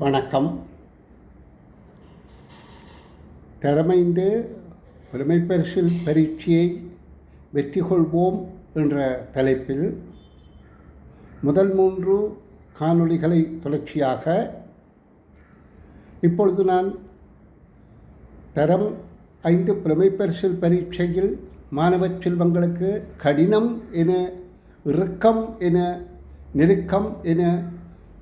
வணக்கம். திறமைந்து புலமைப்பரிசில் பரீட்சையை வெற்றி கொள்வோம் என்ற தலைப்பில் முதல் 3 காணொளிகளை தொடர்ச்சியாக இப்பொழுது நான் தரம் 5 புலமைப்பரிசில் பரீட்சையில் மாணவ செல்வங்களுக்கு கடினம் என, இறுக்கம் என, நெருக்கம் என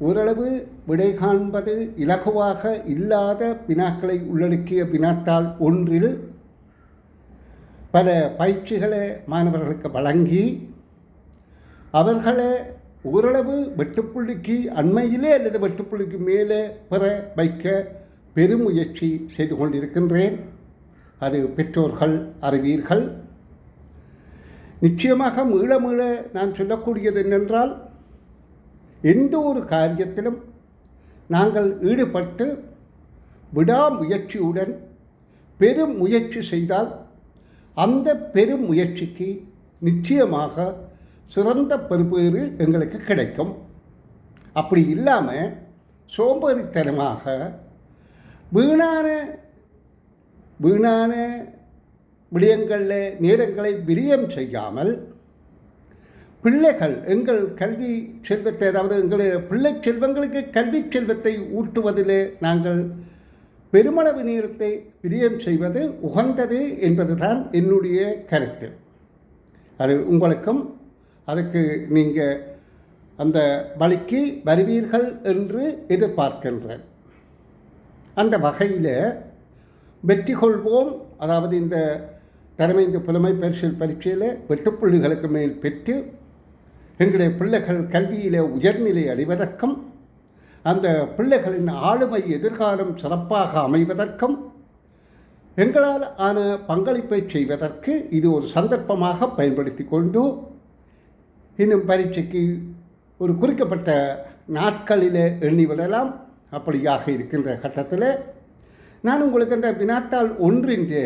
ஓரளவு விடை காண்பது இலகுவாக இல்லாத வினாக்களை உள்ளடக்கிய வினாத்தாள் ஒன்றில் பல பயிற்சிகளை மாணவர்களுக்கு வழங்கி அவர்களை ஓரளவு வெட்டுப்புள்ளிக்கு அண்மையிலே அல்லது வெட்டுப்புள்ளிக்கு மேலே பெற வைக்க பெருமுயற்சி செய்து கொண்டிருக்கின்றேன். அது பெற்றோர்கள் அறிவீர்கள். நிச்சயமாக மீள நான் சொல்லக்கூடியது என்னென்றால், எந்த ஒரு காரியத்திலும் நாங்கள் ஈடுபட்டு விடாமுயற்சியுடன் பெரும் முயற்சி செய்தால் அந்த பெரும் முயற்சிக்கு நிச்சயமாக சிறந்த பெறுபேறு எங்களுக்கு கிடைக்கும். அப்படி இல்லாமல் சோம்பேறித்தனமாக வீணான விடயங்களில் நேரங்களை விரயம் செய்யாமல் பிள்ளைகள் எங்கள் கல்வி செல்வத்தை, அதாவது எங்களுடைய பிள்ளை செல்வங்களுக்கு கல்வி செல்வத்தை ஊட்டுவதிலே நாங்கள் பெருமளவு நேரத்தை விரயம் செய்வது உகந்தது என்பதுதான் என்னுடைய கருத்து. அது உங்களுக்கும் அதுக்கு நீங்கள் அந்த வழிக்கு வருவீர்கள் என்று எதிர்பார்க்கின்றேன். அந்த வகையில் வெற்றி கொள்வோம், அதாவது இந்த தரம் 5 புலமைப்பரிசில் பரீட்சையில் வெட்டுப்புள்ளிகளுக்கு மேல் பெற்று எங்களுடைய பிள்ளைகள் கல்வியில் உயர்நிலை அடைவதற்கும் அந்த பிள்ளைகளின் ஆளுமை எதிர்காலம் சிறப்பாக அமைவதற்கும் எங்களால் ஆன பங்களிப்பை செய்வதற்கு இது ஒரு சந்தர்ப்பமாக பயன்படுத்தி கொண்டு இன்னும் பரீட்சைக்கு ஒரு குறிக்கப்பட்ட நாட்களில் எண்ணிவிடலாம். அப்படியாக இருக்கின்ற கட்டத்தில் நான் உங்களுக்கு அந்த வினாத்தாள் ஒன்றின்றே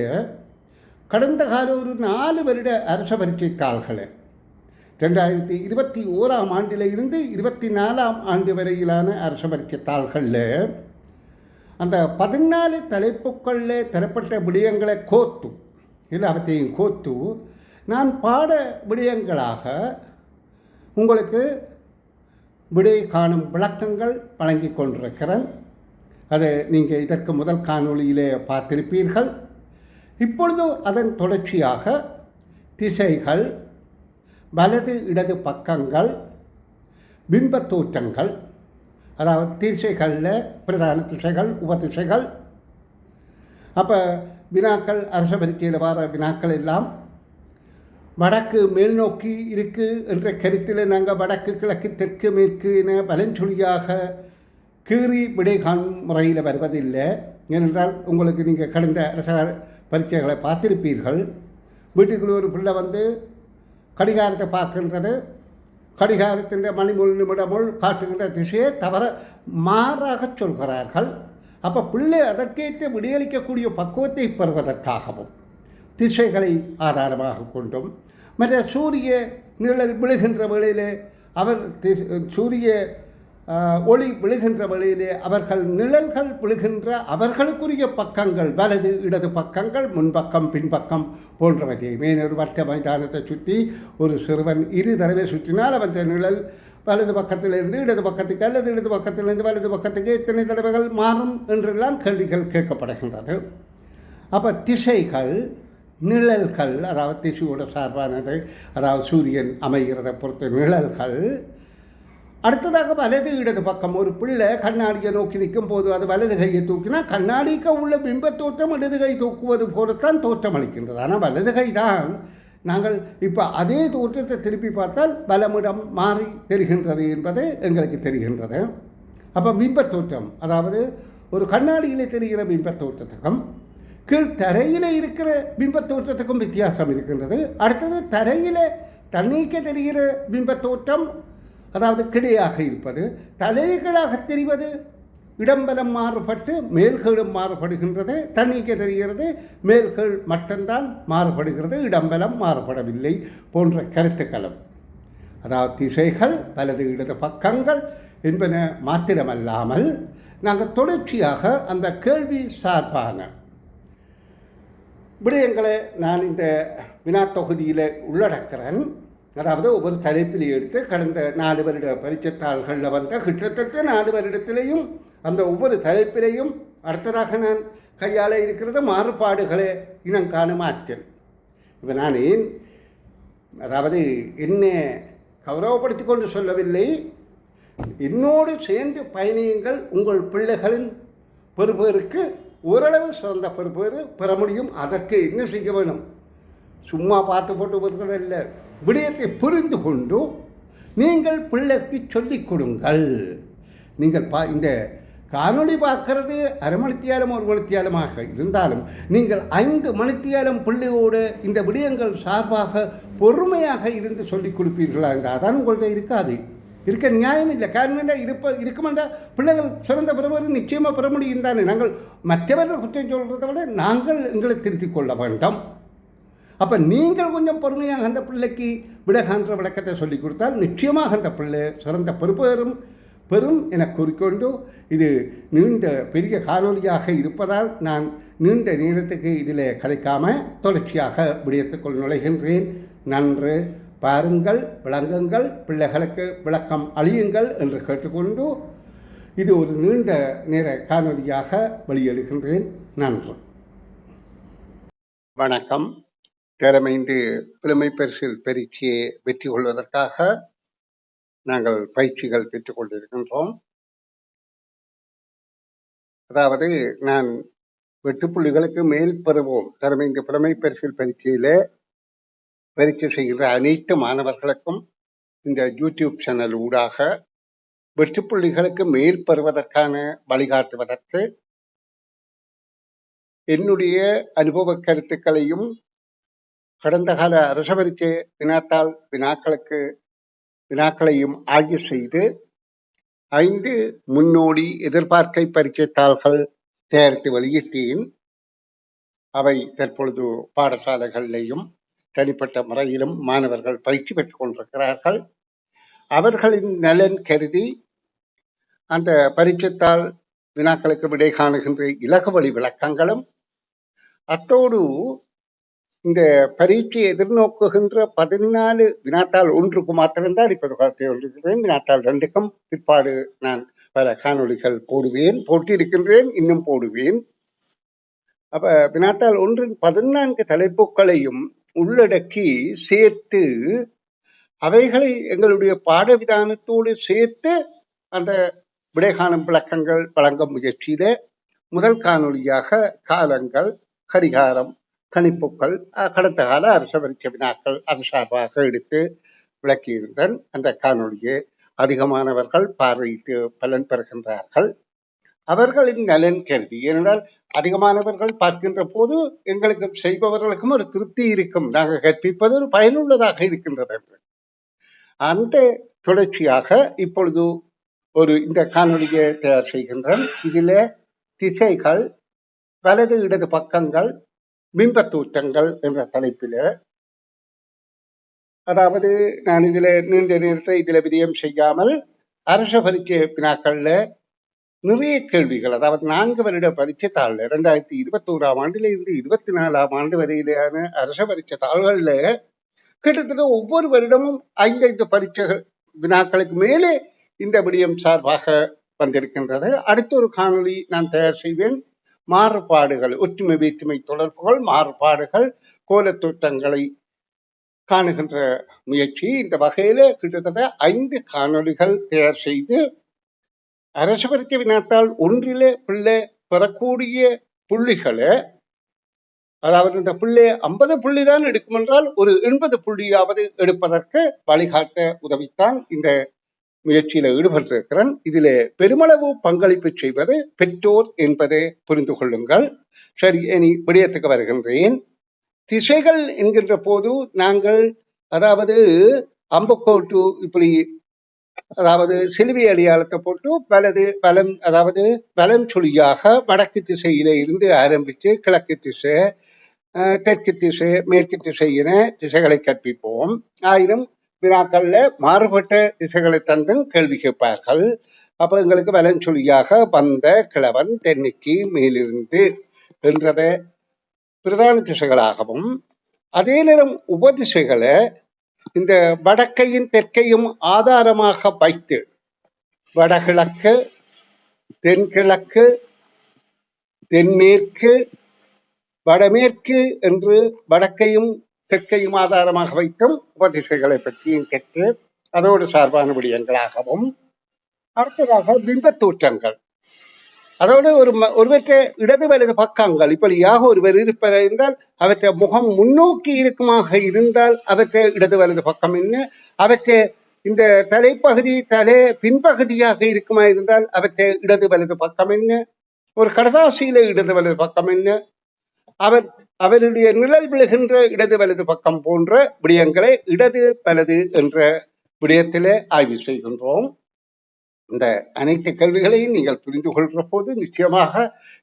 கடந்த கால ஒரு 4 வருட அரச பரீட்சை தாள்களை 2021ஆம் ஆண்டில் இருந்து 24ஆம் ஆண்டு வரையிலான அரச பரீட்சை தாள்களில் அந்த 14 தலைப்புகளில் தரப்பட்ட விடயங்களை எல்லாவற்றையும் கோத்து நான் பாட விடயங்களாக உங்களுக்கு விடை காணும் விளக்கங்கள் வழங்கி கொண்டிருக்கிறேன். அதை நீங்கள் இதற்கு முதல் காணொளியிலே பார்த்திருப்பீர்கள். இப்பொழுது அதன் தொடர்ச்சியாக திசைகள், வலது இடது பக்கங்கள், பிம்பத் தோற்றங்கள், அதாவது திசைகளில் பிரதான திசைகள், உபதிசைகள். அப்போ வினாக்கள் அரச பரீட்சையில் வர வினாக்கள் எல்லாம் வடக்கு மேல் நோக்கி இருக்குது என்ற கருத்தில் நாங்கள் வடக்கு கிழக்கு தெற்கு மேற்கு என வலஞ்சொலியாக கீறி விடை காணும் முறையில் வருவதில்லை. ஏனென்றால் உங்களுக்கு நீங்கள் கடந்த அரச பரீட்சைகளை பார்த்திருப்பீர்கள். வீட்டுக்குள்ள ஒரு பிள்ளை வந்து கடிகாரத்தை பார்க்கின்றது, கடிகாரத்தின் மணிமுள் நிமிடமுள் காட்டுகின்ற திசையை தவற மாறாக சொல்கிறார்கள். அப்போ பிள்ளை அதற்கேற்ற விடையளிக்கக்கூடிய பக்குவத்தை பெறுவதற்காகவும் திசைகளை ஆதாரமாக கொண்டும், மற்ற சூரிய நிழல் விழுகின்ற வேளையிலே சூரிய ஒளி விழுகின்ற வழியிலே அவர்கள் நிழல்கள் விழுகின்ற அவர்களுக்குரிய பக்கங்கள், வலது இடது பக்கங்கள், முன்பக்கம் பின்பக்கம் போன்றவற்றை ஒரு வட்ட மைதானத்தை சுற்றி ஒரு சிறுவன் 2 தடவை சுற்றினால் அவன் நிழல் வலது பக்கத்திலிருந்து இடது பக்கத்துக்கு அல்லது இடது பக்கத்திலிருந்து வலது பக்கத்துக்கு எத்தனை தடவைகள் மாறும் என்றெல்லாம் கேள்விகள் கேட்கப்படுகின்றது. அப்போ திசைகள், நிழல்கள், அதாவது திசையோட சார்பானது, அதாவது சூரியன் அமைகிறதை பொறுத்த நிழல்கள். அடுத்ததாக வலது இடது பக்கம், ஒரு பிள்ளை கண்ணாடியை நோக்கி நிற்கும் போது அது வலது கையை தூக்கினா கண்ணாடிக்கு உள்ள பிம்பத் தோற்றம் இடது கை தூக்குவது போலத்தான் தோற்றம் அளிக்கின்றது. ஆனால் வலது கை தான் நாங்கள் இப்போ அதே தோற்றத்தை திருப்பி பார்த்தால் வலமிடம் மாறி தெரிகின்றது என்பது எங்களுக்கு தெரிகின்றது. அப்போ பிம்பத் தோற்றம், அதாவது ஒரு கண்ணாடியில் தெரிகிற பிம்பத் தோற்றத்துக்கும் கீழ்த்தரையில் இருக்கிற பிம்பத் தோற்றத்துக்கும் வித்தியாசம் இருக்கின்றது. அடுத்தது தரையில் தண்ணீக்க தெரிகிற பிம்பத் தோற்றம், அதாவது கிடையாக இருப்பது, தலைகளாக தெரிவது, இடம்பலம் மாறுபட்டு மேல்கீழும் மாறுபடுகின்றது. தண்ணீக்க தெரிகிறது, மேல்கீழ் மட்டும்தான் மாறுபடுகிறது, இடம்பலம் மாறுபடவில்லை போன்ற கருத்துக்களும். அதாவது திசைகள் வலது இடது பக்கங்கள் என்பன மாத்திரமல்லாமல் நாங்கள் தொடர்ச்சியாக அந்த கேள்வி சார்பான விடயங்களை நான் இந்த வினா தொகுதியில் உள்ளடக்கிறேன். அதாவது ஒவ்வொரு தலைப்பில் எடுத்து கடந்த 4 வருட பரீட்சைத்தாள்களில் வந்த கிட்டத்தட்ட 4 வருடத்திலேயும் அந்த ஒவ்வொரு தலைப்பிலையும் அடுத்ததாக நான் கையாள இருக்கிறது மாறுபாடுகளை இனம் காணும் ஆற்றல். இப்போ நான் அதாவது என்னை கௌரவப்படுத்தி கொண்டு சொல்லவில்லை, என்னோடு சேர்ந்து பயணியுங்கள், உங்கள் பிள்ளைகளின் பெறுபேருக்கு ஓரளவு சிறந்த பெறுபேறு பெற முடியும். அதற்கு என்ன செய்ய வேணும்? சும்மா பார்த்து போட்டு வருவதில்லை, விடயத்தை புரிந்து கொண்டு நீங்கள் பிள்ளைக்கு சொல்லிக் கொடுங்கள். நீங்கள் இந்த காணொளி பார்க்கறது அரை மணித்தியாலம் 1 மணித்தியாலமாக இருந்தாலும் நீங்கள் 5 மணித்தியாலம் பிள்ளையோடு இந்த விடயங்கள் சார்பாக பொறுமையாக இருந்து சொல்லிக் கொடுப்பீர்களா என்றால் அதான் உங்கள்கிட்ட இருக்காது, இருக்க நியாயம் இல்லை. காரணம் இருக்குமெண்டா பிள்ளைகள் சிறந்த பெறுவது நிச்சயமாக பெற முடியும் தானே. நாங்கள் மற்றவர்கள் குற்றம் சொல்கிறத விட நாங்கள் எங்களை திருத்திக் கொள்ள வேண்டும். அப்போ நீங்கள் கொஞ்சம் பொறுமையாக அந்த பிள்ளைக்கு விடகான்ற விளக்கத்தை சொல்லிக் கொடுத்தால் நிச்சயமாக அந்த பிள்ளை சிறந்த பெறும் என கூறிக்கொண்டு, இது நீண்ட பெரிய காணொலியாக இருப்பதால் நான் நீண்ட நேரத்துக்கு இதில் கதைக்காமல் தொடர்ச்சியாக விடயத்துக்குள் நுழைகின்றேன். நன்று பாருங்கள், விளங்குங்கள், பிள்ளைகளுக்கு விளக்கம் அழியுங்கள் என்று கேட்டுக்கொண்டு இது ஒரு நீண்ட நேர காணொலியாக வெளியிடுகின்றேன். நன்று. வணக்கம். திறமைந்து புலமை பரிசில் பரீட்சையை வெற்றி கொள்வதற்காக நாங்கள் பயிற்சிகள் பெற்றுக் கொண்டிருக்கின்றோம். அதாவது நான் 8 புள்ளிகளுக்கு மேல் பெறுவோம் திறமைந்து புலமை பரிசில் பரீட்சையிலே பரீட்சை செய்கின்ற அனைத்து மாணவர்களுக்கும் இந்த யூடியூப் சேனல் ஊடாக 8 புள்ளிகளுக்கு மேல் பெறுவதற்கான வழிகாட்டுவதற்கு என்னுடைய அனுபவ கருத்துக்களையும் கடந்த கால அரச பரீட்சை வினாக்களையும் ஆய்வு செய்து 5 முன்னோடி எதிர்பார்க்கை பரீட்சை தாள்கள் தயாரித்து வெளியிட்டேன். அவை தற்பொழுது பாடசாலைகளிலேயும் தனிப்பட்ட முறையிலும் மாணவர்கள் பயிற்சி பெற்றுக் கொண்டிருக்கிறார்கள். அவர்களின் நலன் கருதி அந்த பரீட்சைத்தாள் வினாக்களுக்கு விடை காணுகின்ற இலகு வழி விளக்கங்களும் அத்தோடு இந்த பரீட்சையை எதிர்நோக்குகின்ற 14 வினாத்தாள் 1க்கு மாத்திரம்தான் இப்போது வினாத்தாள் 2க்கும் பிற்பாடு நான் பல காணொலிகள் போட்டிருக்கின்றேன், இன்னும் போடுவேன். அப்ப வினாத்தாள் 1 14 தலைப்புகளையும் உள்ளடக்கி சேர்த்து அவைகளை எங்களுடைய பாடவிதானத்தோடு சேர்த்து அந்த விடை காணும் விளக்கங்கள் வழங்கும் முயற்சியில முதல் காணொலியாக காலங்கள், கடிகாரம், கணிப்புகள், கடந்த கால அரச பரீட்சை வினாக்கள் அது சார்பாக எடுத்து விளக்கியிருந்தேன். அந்த காணொலியை அதிகமானவர்கள் பார்வையிட்டு பலன் பெறுகின்றார்கள். அவர்களின் நலன் கருதி, ஏனென்றால் அதிகமானவர்கள் பார்க்கின்ற போது எங்களுக்கு செய்பவர்களுக்கும் ஒரு திருப்தி இருக்கும், நாங்கள் கற்பிப்பது ஒரு பயனுள்ளதாக இருக்கின்றது என்று. அந்த தொடர்ச்சியாக இப்பொழுது இந்த காணொலியை தயார் செய்கின்றேன். இதில திசைகள், வலது இடது பக்கங்கள், பிம்பத்தூற்றங்கள் என்ற தலைப்பில், அதாவது நான் இதில் நீண்ட நேரத்தை இதில் விடயம் செய்யாமல் அரச பரீட்சை வினாக்கள்ல நிறைய கேள்விகள், அதாவது 4 வருட பரீட்சை தாள்ல 2021ஆம் ஆண்டுல இருந்து 24ஆம் ஆண்டு வரையிலான அரச பரீட்சை தாள்கள்ல கிட்டத்தட்ட ஒவ்வொரு வருடமும் 5 பரீட்சைகள் வினாக்களுக்கு மேலே இந்த விடயம் சார்பாக வந்திருக்கின்றது. அடுத்த ஒரு காணொலி நான் தயார் செய்வேன். மாறுபாடுகள், ஒற்றுமை வேற்றுமை தொடர்புகள், மாறுபாடுகள், கோலத்தோற்றங்களை காணுகின்ற முயற்சி. இந்த வகையில கிட்டத்தட்ட 5 காணொலிகள் தயார் செய்து அரச பரீட்சை வினாத்தாள் 1 பிள்ளை பெறக்கூடிய புள்ளிகளை, அதாவது இந்த பிள்ளை 50 புள்ளி தான் எடுக்கும் என்றால் ஒரு 80 புள்ளியாவது எடுப்பதற்கு வழிகாட்ட உதவித்தான் இந்த முயற்சியில ஈடுபட்டிருக்கிறேன். இதிலே பெருமளவு பங்களிப்பு செய்வது பெற்றோர் என்பதை புரிந்து கொள்ளுங்கள். சரி, இனி விடயத்துக்கு வருகின்றேன். திசைகள் என்கின்ற போது நாங்கள் அதாவது அம்புக்கோட்டு இப்படி, அதாவது சிலுவை அடையாளத்தை போட்டு வலம் சுழியாக வடக்கு திசையில இருந்து ஆரம்பித்து கிழக்கு திசை, தெற்கு திசை, மேற்கு திசை என திசைகளை கற்பிப்போம். ஆயினும் வினாக்கள்ல மாறுபட்ட திசைகளை தந்தும் கேள்வி கேட்பார்கள். அப்ப எங்களுக்கு வலஞ்சொலியாக வந்த கிழவன் தென்னைக்கு மேலிருந்து என்றத பிரதான திசைகளாகவும், அதே நேரம் உபதிசைகளை இந்த வடக்கையும் தெற்கையும் ஆதாரமாக வைத்து வடகிழக்கு, தென்கிழக்கு, தென்மேற்கு, வடமேற்கு என்று வடக்கையும் தெற்கையும் ஆதாரமாக வைத்தும் உபதிசைகளை பற்றியும் கற்று அதோடு சார்பான விடயங்களாகவும், அடுத்ததாக பிம்பத்தோற்றங்கள், அதோடு ஒருவற்ற இடது வலது பக்கங்கள் இப்படியாக ஒருவர் இருப்பதை இருந்தால் அவற்றை முகம் முன்னோக்கி இருக்குமாக இருந்தால் அவற்றை இடது வலது பக்கம் என்ன, அவற்றை இந்த தலைப்பகுதி பின்பகுதியாக இருக்குமா இருந்தால் அவற்றை இடது வலது பக்கம் என்ன, ஒரு கடதாசியில இடது வலது பக்கம் என்ன, அவருடைய நிழல் விழுகின்ற இடது வலது பக்கம் போன்ற விடயங்களை இடது வலது என்ற விடயத்திலே ஆய்வு செய்கின்றோம். இந்த அனைத்து கேள்விகளையும் நீங்கள் புரிந்து கொள்கிற போது நிச்சயமாக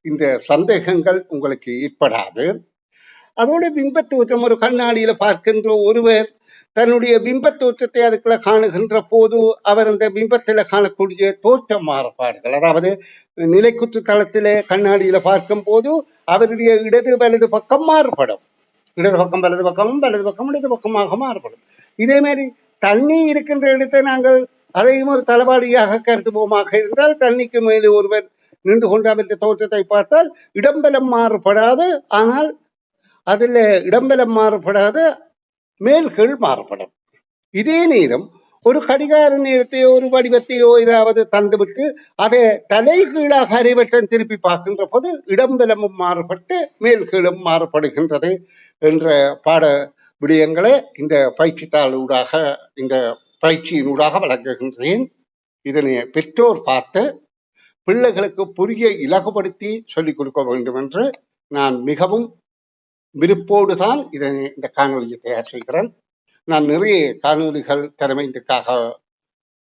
இந்த சந்தேகங்கள் உங்களுக்கு ஏற்படாது. அதோட பிம்பத்தோற்றம், ஒரு கண்ணாடியில பார்க்கின்ற ஒருவர் தன்னுடைய பிம்பத்தோற்றத்தை அதுக்குள்ள காணுகின்ற போது அவர் அந்த பிம்பத்தில காணக்கூடிய தோற்ற மாறுபாடுகள், அதாவது நிலைக்குத்து தளத்திலே கண்ணாடியில பார்க்கும் போது அவருடைய இடது வலது பக்கம் மாறுபடும், இடது பக்கம் வலது பக்கம், வலது பக்கம் இடது பக்கமாக மாறுபடும். இதே மாதிரி தண்ணி இருக்கின்ற இடத்தை நாங்கள் அதையும் ஒரு தளவாடியாக கருதுவோமாக இருந்தால் தண்ணிக்கு மேலே ஒருவர் நின்று கொண்டு அவருடைய தோற்றத்தை பார்த்தால் இடம்பலம் மாறுபடாது, ஆனால் அதில் இடம்பலம் மாறுபடாது, மேல்கள் மாறுபடும். இதே நேரம் ஒரு கடிகார நேரத்தையோ ஒரு வடிவத்தையோ ஏதாவது தந்துவிட்டு அதை தலைகீழாக அரைவட்டம் திருப்பி பார்க்கின்ற போது இடம்பலமும் மாறுபட்டு மேல்கீழும் மாறுபடுகின்றது என்ற பாட விடயங்களை இந்த பயிற்சித்தாளூடாக, இந்த பயிற்சியினூடாக வழங்குகின்றேன். இதனை பெற்றோர் பார்த்து பிள்ளைகளுக்கு புரிய இலகுபடுத்தி சொல்லிக் கொடுக்க வேண்டும் என்று நான் மிகவும் விருப்போடுதான் இந்த காணொலியை தயார் செய்கிறேன். நான் நிறைய காணொலிகள் திறமைக்காக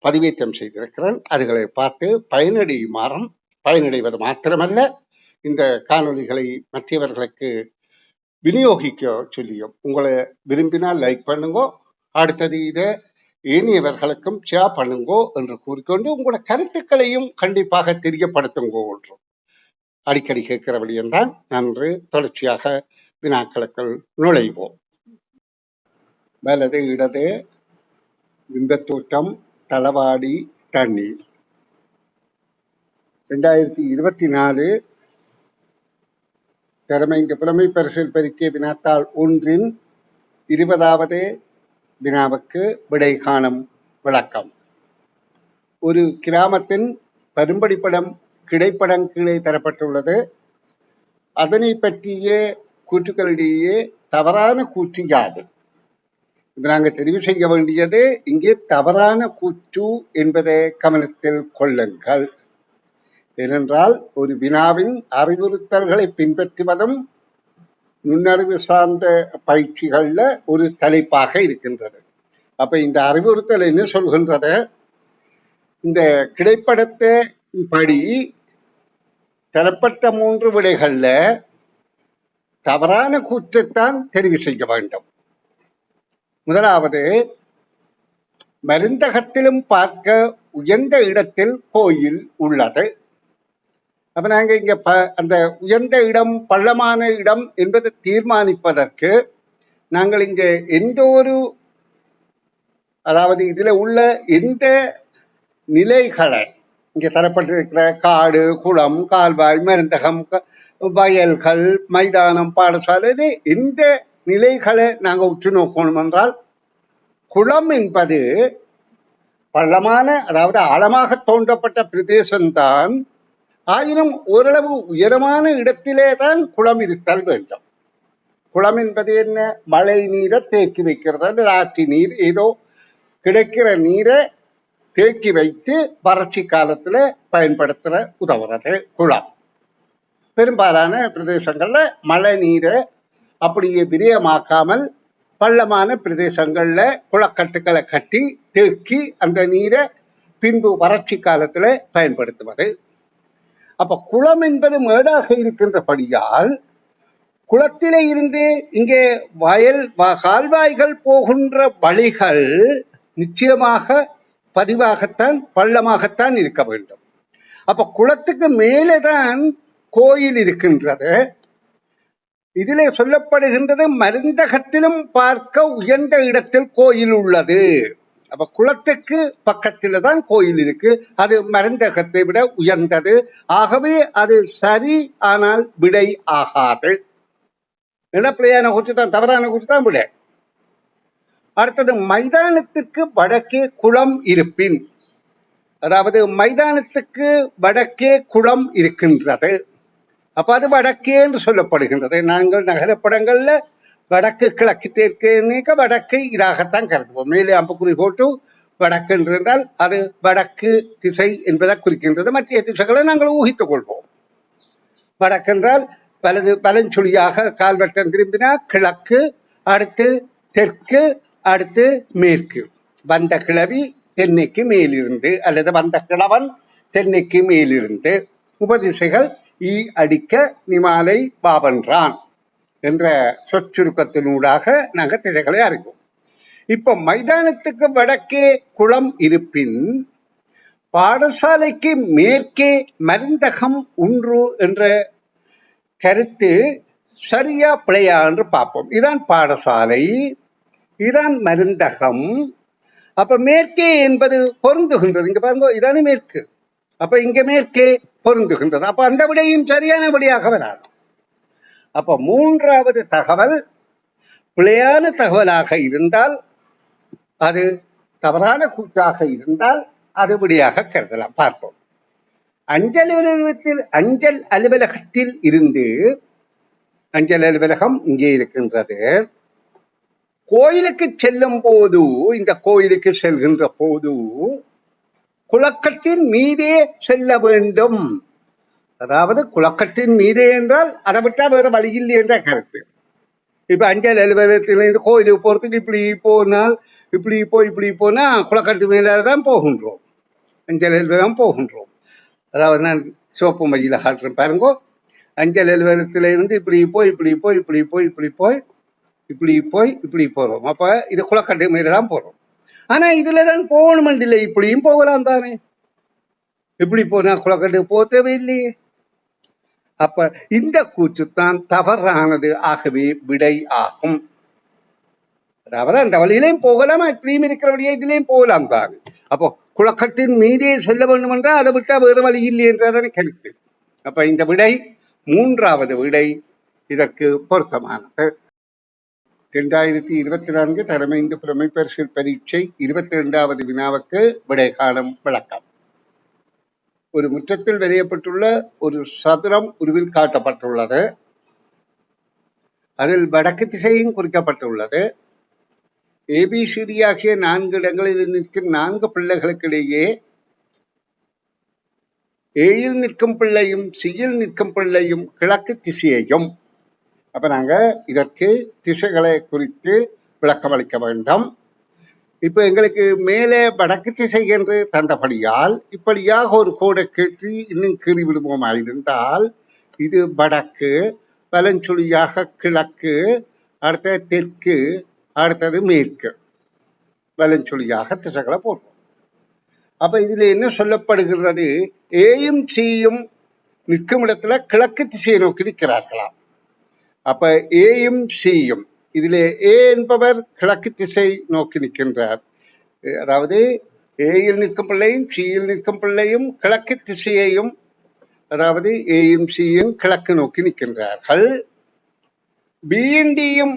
பதிவேற்றம் செய்திருக்கிறேன். அதுகளை பார்த்து பயனடைவது மாத்திரமல்ல, இந்த காணொலிகளை மற்றவர்களுக்கு விநியோகிக்க சொல்லியும், உங்களை விரும்பினால் லைக் பண்ணுங்கோ, அடுத்தது இதை ஏனையவர்களுக்கும் ஷேர் பண்ணுங்கோ என்று கூறிக்கொண்டு உங்களோட கருத்துக்களையும் கண்டிப்பாக தெரியப்படுத்துங்கோ என்றும் அடிக்கடி கேட்கிற வழியம்தான். நன்று தொடர்ச்சியாக வினாக்களுக்குள் நுழைவோம். வலது இடது பிம்பத்தோட்டம், தளவாடி, தண்ணீர். 2024 திறமைங்க புலமை பரிசில் பெருக்கிய வினாத்தாள் 1 20வது வினாவுக்கு விடை காணும் விளக்கம். ஒரு கிராமத்தின் பெரும்படிப்படம் கிடைப்படம் கீழே தரப்பட்டுள்ளது. அதனை பற்றிய கூற்றுக்களிடையே தவறான கூற்று யாது? நாங்கள் தெரிவு செய்ய வேண்டியது இங்கே தவறான கூற்று என்பதை கவனத்தில் கொள்ளுங்கள். ஏனென்றால் ஒரு வினாவின் அறிவுறுத்தல்களை பின்பற்றுவதும் நுண்ணறிவு சார்ந்த பயிற்சிகள்ல ஒரு தலைப்பாக இருக்கின்றது. அப்ப இந்த அறிவுறுத்தல் என்ன சொல்கின்றது? இந்த கிடைப்படத்தை படி தரப்பட்ட 3 விடைகள்ல தவறான கூற்றைத்தான் தெரிவு செய்ய வேண்டும். முதலாவது, மருந்தகத்திலும் பார்க்க உயர்ந்த இடத்தில் கோயில் உள்ளது. அப்ப நாங்க இங்க அந்த உயர்ந்த இடம் பள்ளமான இடம் என்பதை தீர்மானிப்பதற்கு நாங்கள் இங்க எந்த ஒரு, அதாவது இதுல உள்ள எந்த நிலைகளை இங்க தரப்பட்டிருக்கிற காடு, குளம், கால்வாய், மருந்தகம், வயல்கள், மைதானம், பாடசாலை, எந்த நிலைகளை நாங்க உற்று நோக்கணும் என்றால், குளம் என்பது பள்ளமான, அதாவது ஆழமாக தோண்டப்பட்ட பிரதேசம்தான். ஆயினும் ஓரளவு உயரமான இடத்திலே தான் குளம் இருத்தல் வேண்டும். குளம் என்பது என்ன? மழை நீரை தேக்கி வைக்கிறது, ஆற்று நீர், ஏதோ கிடைக்கிற நீரை தேக்கி வைத்து வறட்சி காலத்துல பயன்படுத்துற உதவுறது குளம். பெரும்பாலான பிரதேசங்கள்ல மழை நீரை அப்படியே விரயமாக்காமல் பள்ளமான பிரதேசங்கள்ல குளக்கட்டுக்களை கட்டி தேக்கி அந்த நீரை பின்பு வறட்சி காலத்துல பயன்படுத்துவது. அப்ப குளம் என்பது மேடாக இருக்கின்றபடியால் குளத்திலே இருந்து இங்கே கால்வாய்கள் போகின்ற வழிகள் நிச்சயமாக பதிவாகத்தான் பள்ளமாகத்தான் இருக்க வேண்டும். அப்ப குளத்துக்கு மேலேதான் கோயில் இருக்கின்றது. இதிலே சொல்லப்படுகின்றது மருந்தகத்திலும் பார்க்க உயர்ந்த இடத்தில் கோயில் உள்ளது. அப்ப குளத்துக்கு பக்கத்தில் தான் கோயில் இருக்கு. அது மருந்தகத்தை விட உயர்ந்தது. ஆகவே அது சரி, ஆனால் விடை ஆகாது. என்ன பிள்ளையான குறிச்சுதான் தவறான குறிச்சுதான் விட. அடுத்தது மைதானத்துக்கு வடக்கே குளம் இருப்பின், அதாவது மைதானத்துக்கு வடக்கே குளம் இருக்கின்றது. அப்ப அது வடக்கே என்று சொல்லப்படுகின்றது. நாங்கள் நகரப்படங்கள்ல வடக்கு கிழக்கு தெற்கு வடக்கு இதாகத்தான் கருதுவோம். மேலே அம்புக்குறி போட்டு வடக்கு என்றால் அது வடக்கு திசை என்பதை குறிக்கின்றது. மற்ற திசைகளை நாங்கள் ஊகித்துக் கொள்வோம். வடக்கென்றால் பலஞ்சொலியாக கால்வட்டம் திரும்பினா கிழக்கு, அடுத்து தெற்கு, அடுத்து மேற்கு. வந்த கிழவி தென்னைக்கு மேலிருந்து அல்லது வந்த கிழவன் தென்னைக்கு மேலிருந்து. உபதிசைகள் ஈ அடிக்க நிமாலை பாவன்றான் என்ற சொற்சுருக்கத்தினூடாக நாங்கள் திசைகளை அறிவோம். இப்ப மைதானத்துக்கு வடக்கே குளம் இருப்பின் பாடசாலைக்கு மேற்கே மருந்தகம் உண்டு என்ற கருத்து சரியா பிழையா என்று பார்ப்போம். இதான் பாடசாலை, இதான் மருந்தகம். அப்ப மேற்கே என்பது பொருந்துகின்றது. இங்க பாருங்க, இதானே மேற்கு. அப்ப இங்க மேற்கே பொருந்துகின்றது. அப்ப அந்த விடையும் சரியான விடையாக வராது. அப்ப மூன்றாவது தகவல் பிழையான தகவலாக இருந்தால், அது தவறான கூட்டாக இருந்தால் அது விடையாக கருதலாம். பார்ப்போம். அஞ்சல் அலுவலகத்தில் இருந்து, அஞ்சல் அலுவலகம் இங்கே இருக்கின்றது. கோயிலுக்கு செல்லும் போது, இந்த கோயிலுக்கு செல்கின்ற போது குளக்கட்டின் மீதே செல்ல வேண்டும். அதாவது குளக்கட்டின் மீதே என்றால் அதை விட்டா வேற வழி இல்லை என்ற கருத்து. இப்ப அஞ்சல் அலுவலகத்திலிருந்து கோயிலுக்கு போறதுக்கு இப்படி போனா குளக்கட்டு மேலதான் போகின்றோம், அஞ்சல் அலுவலகம் போகின்றோம். அதாவது நான் சிவப்பு மதியில காட்டுறேன் பாருங்கோ. அஞ்சல் அலுவலகத்திலிருந்து இப்படி போறோம். அப்ப இது குளக்கட்டு மேலதான் போறோம். ஆனா இதுலதான் போகணும் இல்லை, இப்படியும் போகலாம் தானே. இப்படி போனா குளக்கட்டு போக தேவையில்லையே. அப்ப இந்த கூற்றுத்தான் தவறானது. ஆகவே விடை ஆகும். அதாவது அந்த வழியிலையும் போகலாம், இப்படியும் இருக்கிற வழியே இதுலையும் போகலாம் தான். அப்போ குளக்கட்டின் மீதே செல்ல வேண்டும் என்றால் அதை விட்டா வேறு வழி இல்லை என்றதனை கருத்து. அப்ப இந்த விடை மூன்றாவது விடை இதற்கு பொருத்தமானது. 2024 தலைமைந்து புலமை பரிசில் பரீட்சை 22வது வினாவுக்கு விடை காணும் விளக்கம். ஒரு முற்றத்தில் வரையப்பட்டுள்ள ஒரு சதுரம் உருவில் காட்டப்பட்டுள்ளது. அதில் வடக்கு திசையும் குறிக்கப்பட்டுள்ளது. ஏபிசிடி ஆகிய 4 இடங்களில் நிற்கும் 4 பிள்ளைகளுக்கிடையே ஏயில் நிற்கும் பிள்ளையும் சியில் நிற்கும் பிள்ளையும் கிழக்கு திசையையும். அப்ப நாங்க இதற்கு திசைகளை குறித்து விளக்கம் அளிக்க வேண்டும். இப்ப எங்களுக்கு மேலே வடக்கு திசை என்று தந்தபடியால் இப்படியாக ஒரு கோடை கேட்டு இன்னும் கீறி விடுவோமா இருந்தால், இது வடக்கு, பலஞ்சொலியாக கிழக்கு, அடுத்தது தெற்கு, அடுத்தது மேற்கு, பலஞ்சொலியாக திசைகளை போடுவோம். அப்ப இதுல என்ன சொல்லப்படுகிறது? ஏயும் சியும் நிற்கும் இடத்துல கிழக்கு திசையை நோக்கி நிற்கிறார்களாம். அப்ப ஏயும் சியும், இதிலே ஏ என்பவர் கிழக்கு திசை நோக்கி நிற்கின்றார். அதாவது ஏயில் நிற்கும் பிள்ளையும் சியில் நிற்கும் பிள்ளையும் கிழக்கு திசையையும், அதாவது ஏயும் சியும் கிழக்கு நோக்கி நிற்கின்றார்கள். பியும் டியும்,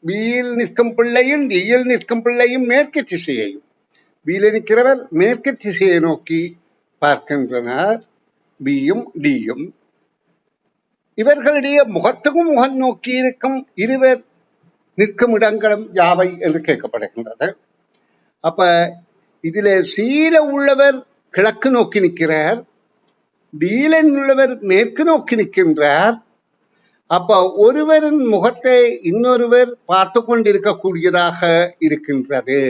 பியில் நிற்கும் பிள்ளையும் டியில் நிற்கும் பிள்ளையும் மேற்கு திசையையும், பியில நிற்கிறவர் மேற்கு திசையை நோக்கி பார்க்கின்றனர். பியும் டியும் இவர்களுடைய முகத்துக்கும் முகம் நோக்கி இருக்கும் இருவர் நிற்கும் இடங்களும் யாவை என்று கேட்கப்படுகின்றது. அப்ப இதுல சீல உள்ளவர் கிழக்கு நோக்கி நிற்கிறார், டீலன் உள்ளவர் மேற்கு நோக்கி நிற்கின்றார். அப்ப ஒருவரின் முகத்தை இன்னொருவர் பார்த்து கொண்டிருக்கக்கூடியதாக இருக்கின்றது.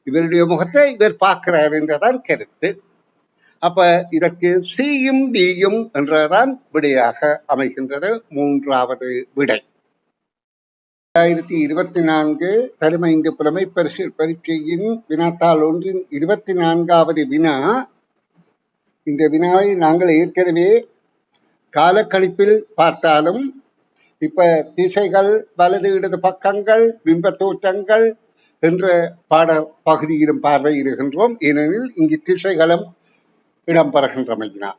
இவருடைய முகத்தை இவர் பார்க்கிறார் என்றதான் கருத்து. அப்ப இதற்கு சியும் டியும் என்றதான் விடையாக அமைகின்றது. மூன்றாவது விடை. 2024 தருமைந்து புலமை பரீட்சையின் வினாத்தாள் ஒன்றின் 24வது வினா. இந்த வினாவை நாங்கள் ஏற்கனவே காலக்கணிப்பில் பார்த்தாலும் இப்ப திசைகள், வலது இடது பக்கங்கள், பிம்ப தோற்றங்கள் என்ற பாட பகுதியிலும் பார்வையிடுகின்றோம். ஏனெனில் இங்கு திசைகளும் இடம்பெறுகின்றமையினா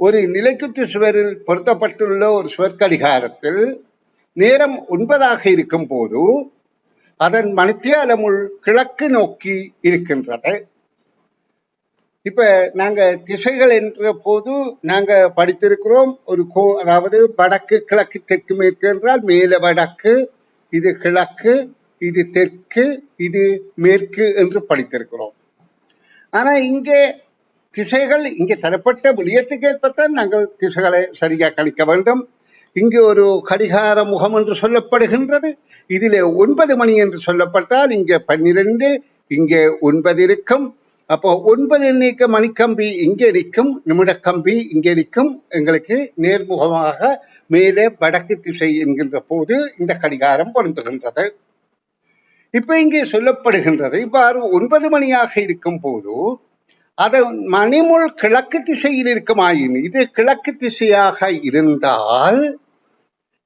ஒரு நிலைக்குத்து சுவரில் பொருத்தப்பட்டுள்ள ஒரு சுவர் கடிகாரத்தில் நேரம் 9 இருக்கும் போது அதன் மணித்தியாலமுள் கிழக்கு நோக்கி இருக்கின்றது. இப்ப நாங்க திசைகள் என்ற போது நாங்க படித்திருக்கிறோம் ஒரு அதாவது வடக்கு கிழக்கு தெற்கு மேற்கு என்றால் மேல வடக்கு, இது கிழக்கு, இது தெற்கு, இது மேற்கு என்று படித்திருக்கிறோம். ஆனா இங்கே திசைகள் இங்கே தரப்பட்ட விடயத்துக்கு ஏற்பத்தான் நாங்கள் திசைகளை சரியாக கணிக்க வேண்டும். இங்கு ஒரு கடிகார முகம் என்று சொல்லப்படுகின்றது. இதிலே 9 மணி என்று சொல்லப்பட்டால் இங்கே 12, இங்கே 9 இருக்கும். அப்போ 9 எண்ணிக்க மணிக்கம்பி இங்கே இருக்கும், நிமிட கம்பி இங்கே இருக்கும். எங்களுக்கு நேர்முகமாக மேலே வடக்கு திசை என்கின்ற போது இந்த கடிகாரம் பொருந்துகின்றது. இப்ப இங்கே சொல்லப்படுகின்றது இவ்வாறு 9 மணியாக இருக்கும் போது அது மணிமுள் கிழக்கு திசையில் இருக்குமாயின், இது கிழக்கு திசையாக இருந்தால்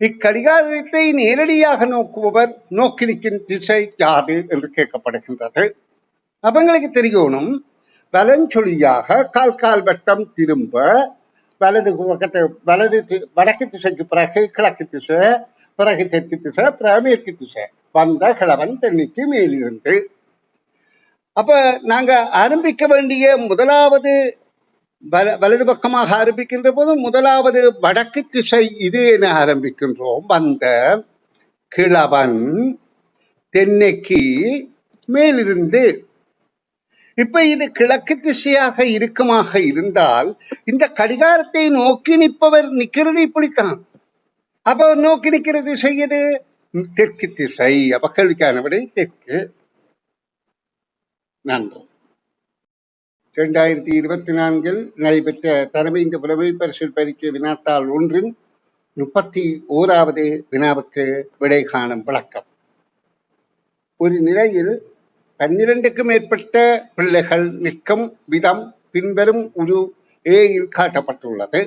இக்கடிகாரத்தை நேரடியாக நோக்குபவர் நோக்கி நிற்கும் திசை யாது என்று கேட்கப்படுகின்றது. அவங்களுக்கு தெரியணும், வலஞ்சொலியாக கால் வட்டம் திரும்ப வலது பக்கத்தை வடக்கு திசைக்கு பிறகு கிழக்கு திசை, பிறகு தெற்கு திசை, பிறகு மேற்கு திசை, வந்த கிழவன் தென்னைக்கு மேலிருந்து. அப்ப நாங்க ஆரம்பிக்க வேண்டிய முதலாவது வலது பக்கமாக ஆரம்பிக்கின்ற போது முதலாவது வடக்கு திசை இது என ஆரம்பிக்கின்றோம். வந்த கிழவன் தென்னைக்கு மேலிருந்து. இப்ப இது கிழக்கு திசையாக இருக்குமாக இருந்தால் இந்த கடிகாரத்தை நோக்கி நிற்பவர் நிற்கிறது இப்படித்தான். அப்ப நோக்கி நிற்கிற திசை எது? தெற்கு திசை. அப்ப கேள்விக்கான விடை தெற்கு. நன்றி. 2024 நடைபெற்ற தரமைந்து புலமை பரீட்சை வினாத்தாள் ஒன்றின் 31வது வினாவுக்கு விடை காணும் விளக்கம். ஒரு நிலையில் 12க்கும் மேற்பட்ட பிள்ளைகள் நிற்கும் விதம் பின்வரும் ஒரு ஏயில் காட்டப்பட்டுள்ளது.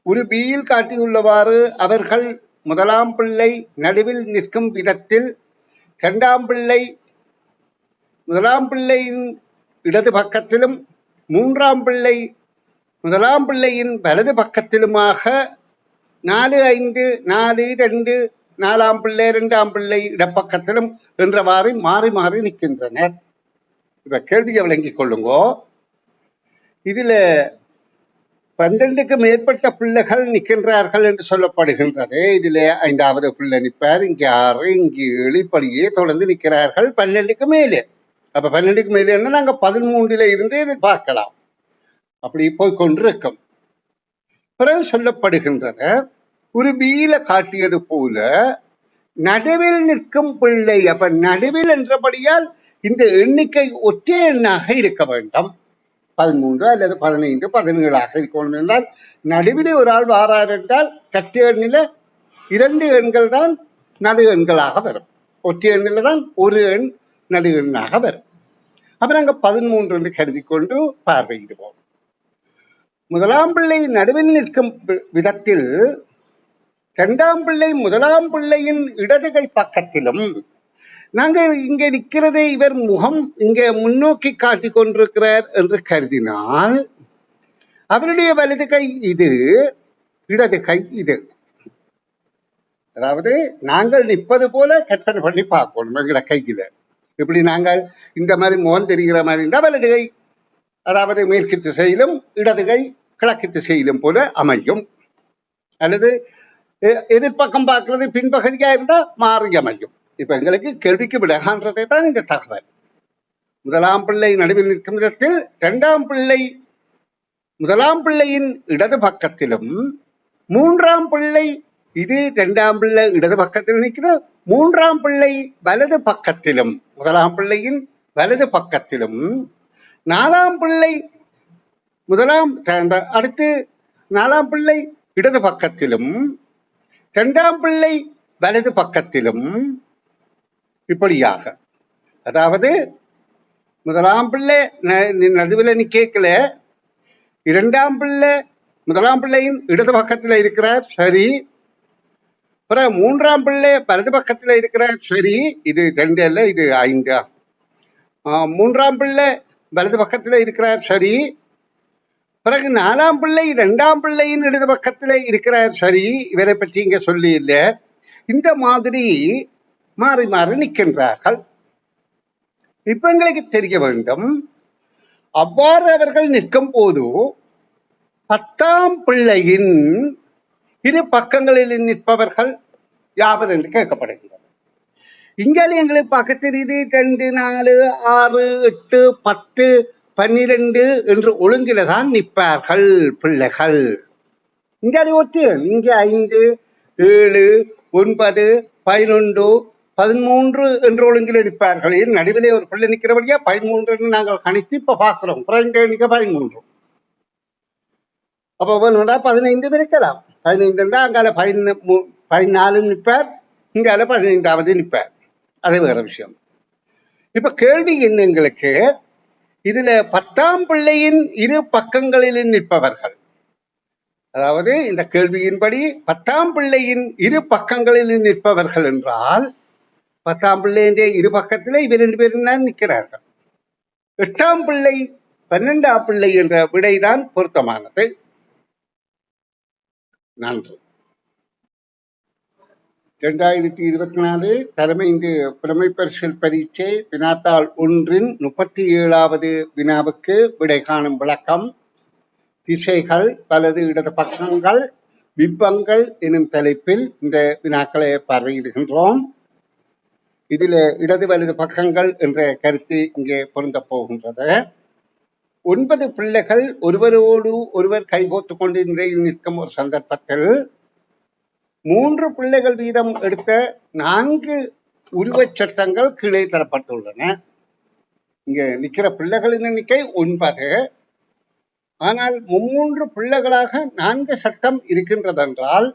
ஒரு பியில் காட்டியுள்ளவாறு அவர்கள் முதலாம் பிள்ளை நடுவில் நிற்கும் விதத்தில் இரண்டாம் பிள்ளை முதலாம் பிள்ளையின் இடது பக்கத்திலும் மூன்றாம் பிள்ளை முதலாம் பிள்ளையின் வலது பக்கத்திலுமாக 4, 5, 4, 2, 4ஆம் பிள்ளை 2ஆம் பிள்ளை இடப்பக்கத்திலும் என்றவாறு மாறி மாறி நிற்கின்றனர். இப்ப கேள்வியை விளங்கிக் கொள்ளுங்கோ. இதுல 12க்கு மேற்பட்ட பிள்ளைகள் நிற்கின்றார்கள் என்று சொல்லப்படுகின்றது. இதிலே 5வது பிள்ளை நிற்பார், இங்கே 6, இங்கே 7, இப்படியே தொடர்ந்து நிற்கிறார்கள் 12க்கு மேலே. அப்ப 12க்கு மேலே நாங்க 13 இருந்து எதிர்பார்க்கலாம். அப்படி போய்கொண்டிருக்கும். பிறகு சொல்லப்படுகின்றது ஒரு பியில காட்டியது போல நடுவில் நிற்கும் பிள்ளை. அப்ப நடுவில் என்றபடியால் இந்த எண்ணிக்கை ஒற்றை எண்ணாக இருக்க வேண்டும். 13 அல்லது 15, 17 இருக்கணும் என்றால் நடுவிலே ஒரு ஆள் வாரார் என்றால் கட்டு எண்ணில 2 எண்கள் தான் நடு எண்களாக வரும். ஒற்றை எண்ணில தான் ஒரு எண் நடு எண்ணாக வரும். அப்ப நாங்க 13 என்று கருதி கொண்டு பார்வையிடுவோம். முதலாம் பிள்ளை நடுவில் நிற்கும் விதத்தில் இரண்டாம் பிள்ளை முதலாம் பிள்ளையின் இடது கை பக்கத்திலும், நாங்க இங்கே நிற்கிறதே இவர் முகம் இங்கே முன்னோக்கி காட்டிக் கொண்டிருக்கிறார் என்று கருதினால் அவருடைய வலது கை இது, இடது கை இது. அதாவது நாங்கள் நிற்பது போல கற்பனை பண்ணி பார்க்கணும். எங்களோட கையில இப்படி நாங்கள் இந்த மாதிரி முகம் தெரிகிற மாதிரி இருந்தால் வலது கை அதாவது மேற்கு திசையிலும் இடது கை கிழக்கு திசையிலும் போல அமையும். அல்லது எதிர்பக்கம் பார்க்கறது பின்பகுதியா இருந்தா மாறி அமையும். இப்ப எங்களுக்கு கேள்விக்கு விடகான்றதை தான் இந்த தகவல். முதலாம் பிள்ளை நடுவில் நிற்கும் விதத்தில் இரண்டாம் பிள்ளை முதலாம் பிள்ளையின் இடது பக்கத்திலும் மூன்றாம் பிள்ளை இது இரண்டாம் பிள்ளை இடது பக்கத்தில் நிற்கிறது, மூன்றாம் பிள்ளை வலது பக்கத்திலும் முதலாம் பிள்ளையின் வலது பக்கத்திலும் நாலாம் பிள்ளை அடுத்து நாலாம் பிள்ளை இடது பக்கத்திலும் இரண்டாம் பிள்ளை வலது பக்கத்திலும் இப்படியாக, அதாவது முதலாம் பிள்ளை நடுவில் நீ கேட்கல, இரண்டாம் பிள்ளை முதலாம் பிள்ளையின் இடது பக்கத்தில் இருக்கிறார், சரி. பிறகு மூன்றாம் பிள்ளை வலது பக்கத்தில் இருக்கிறார், சரி. இது 2 அல்ல, இது 5. மூன்றாம் பிள்ளை வலது பக்கத்தில் இருக்கிறார், சரி. பிறகு 4ஆம் பிள்ளை 2ஆம் பிள்ளையின் இடது பக்கத்தில் இருக்கிறார், சரி. இவரை பற்றி இங்க சொல்லி இல்லை. இந்த மாதிரி மாறி மாறி நிற்கின்றார்கள். இப்ப எங்களுக்கு தெரிய வேண்டும், அவ்வாறு அவர்கள் நிற்கும் போது 10ஆம் பிள்ளையின் இரு பக்கங்களில் நிற்பவர்கள் யாவர் என்று கேட்கப்படுகின்றனர். இங்காலே எங்களுக்கு பார்க்க தெரியுது 2, 4, 6, 8, 10, 12 என்று ஒழுங்கில தான் நிற்பார்கள் பிள்ளைகள். இங்காலே ஒற்று இங்க 5, 7, 9, 11, 13 என்று ஒழுங்கில் இருப்பார்கள். நடுவிலே ஒரு பிள்ளை நிற்கிறபடியா 13 என்று நாங்கள் கணித்து இப்ப பார்க்கிறோம். 13. அப்ப 15 இருக்கலாம். 15 அங்கால 14 நிற்பார், இங்கால 15வது நிற்பார். அது வேற விஷயம். இப்ப கேள்வி என்ன எங்களுக்கு, இதுல 10ஆம் பிள்ளையின் இரு பக்கங்களில் நிற்பவர்கள், அதாவது இந்த கேள்வியின்படி 10ஆம் பிள்ளையின் இரு பக்கங்களில் நிற்பவர்கள் என்றால் 10ஆம் பிள்ளையின் இரு பக்கத்திலே இவர் 2 பேரும் தான் நிற்கிறார்கள். 8ஆம் பிள்ளை 12ஆம் பிள்ளை என்ற விடைதான் பொருத்தமானது. நன்று. 2024 தலைமை புலமை பரிசில் பரீட்சை வினாத்தாள் 1 37வது வினாவுக்கு விடை காணும் விளக்கம். திசைகள், வலது இடது பக்கங்கள், பிம்பங்கள் எனும் தலைப்பில் இந்த வினாக்களை பார்வையிடுகின்றோம். இதில் இடது வலது பக்கங்கள் என்ற கருத்து இங்கே பொருந்த போகின்றது. 9 பிள்ளைகள் ஒருவரோடு ஒருவர் கைகோத்து கொண்டு நிலையில் நிற்கும் ஒரு சந்தர்ப்பத்தில் 3 பிள்ளைகள் வீதம் எடுத்த 4 உருவச் சட்டங்கள் கீழே தரப்பட்டுள்ளன. இங்க நிற்கிற பிள்ளைகளின் எண்ணிக்கை 9. ஆனால் 3 பிள்ளைகளாக 4 சட்டம் இருக்கின்றதென்றால்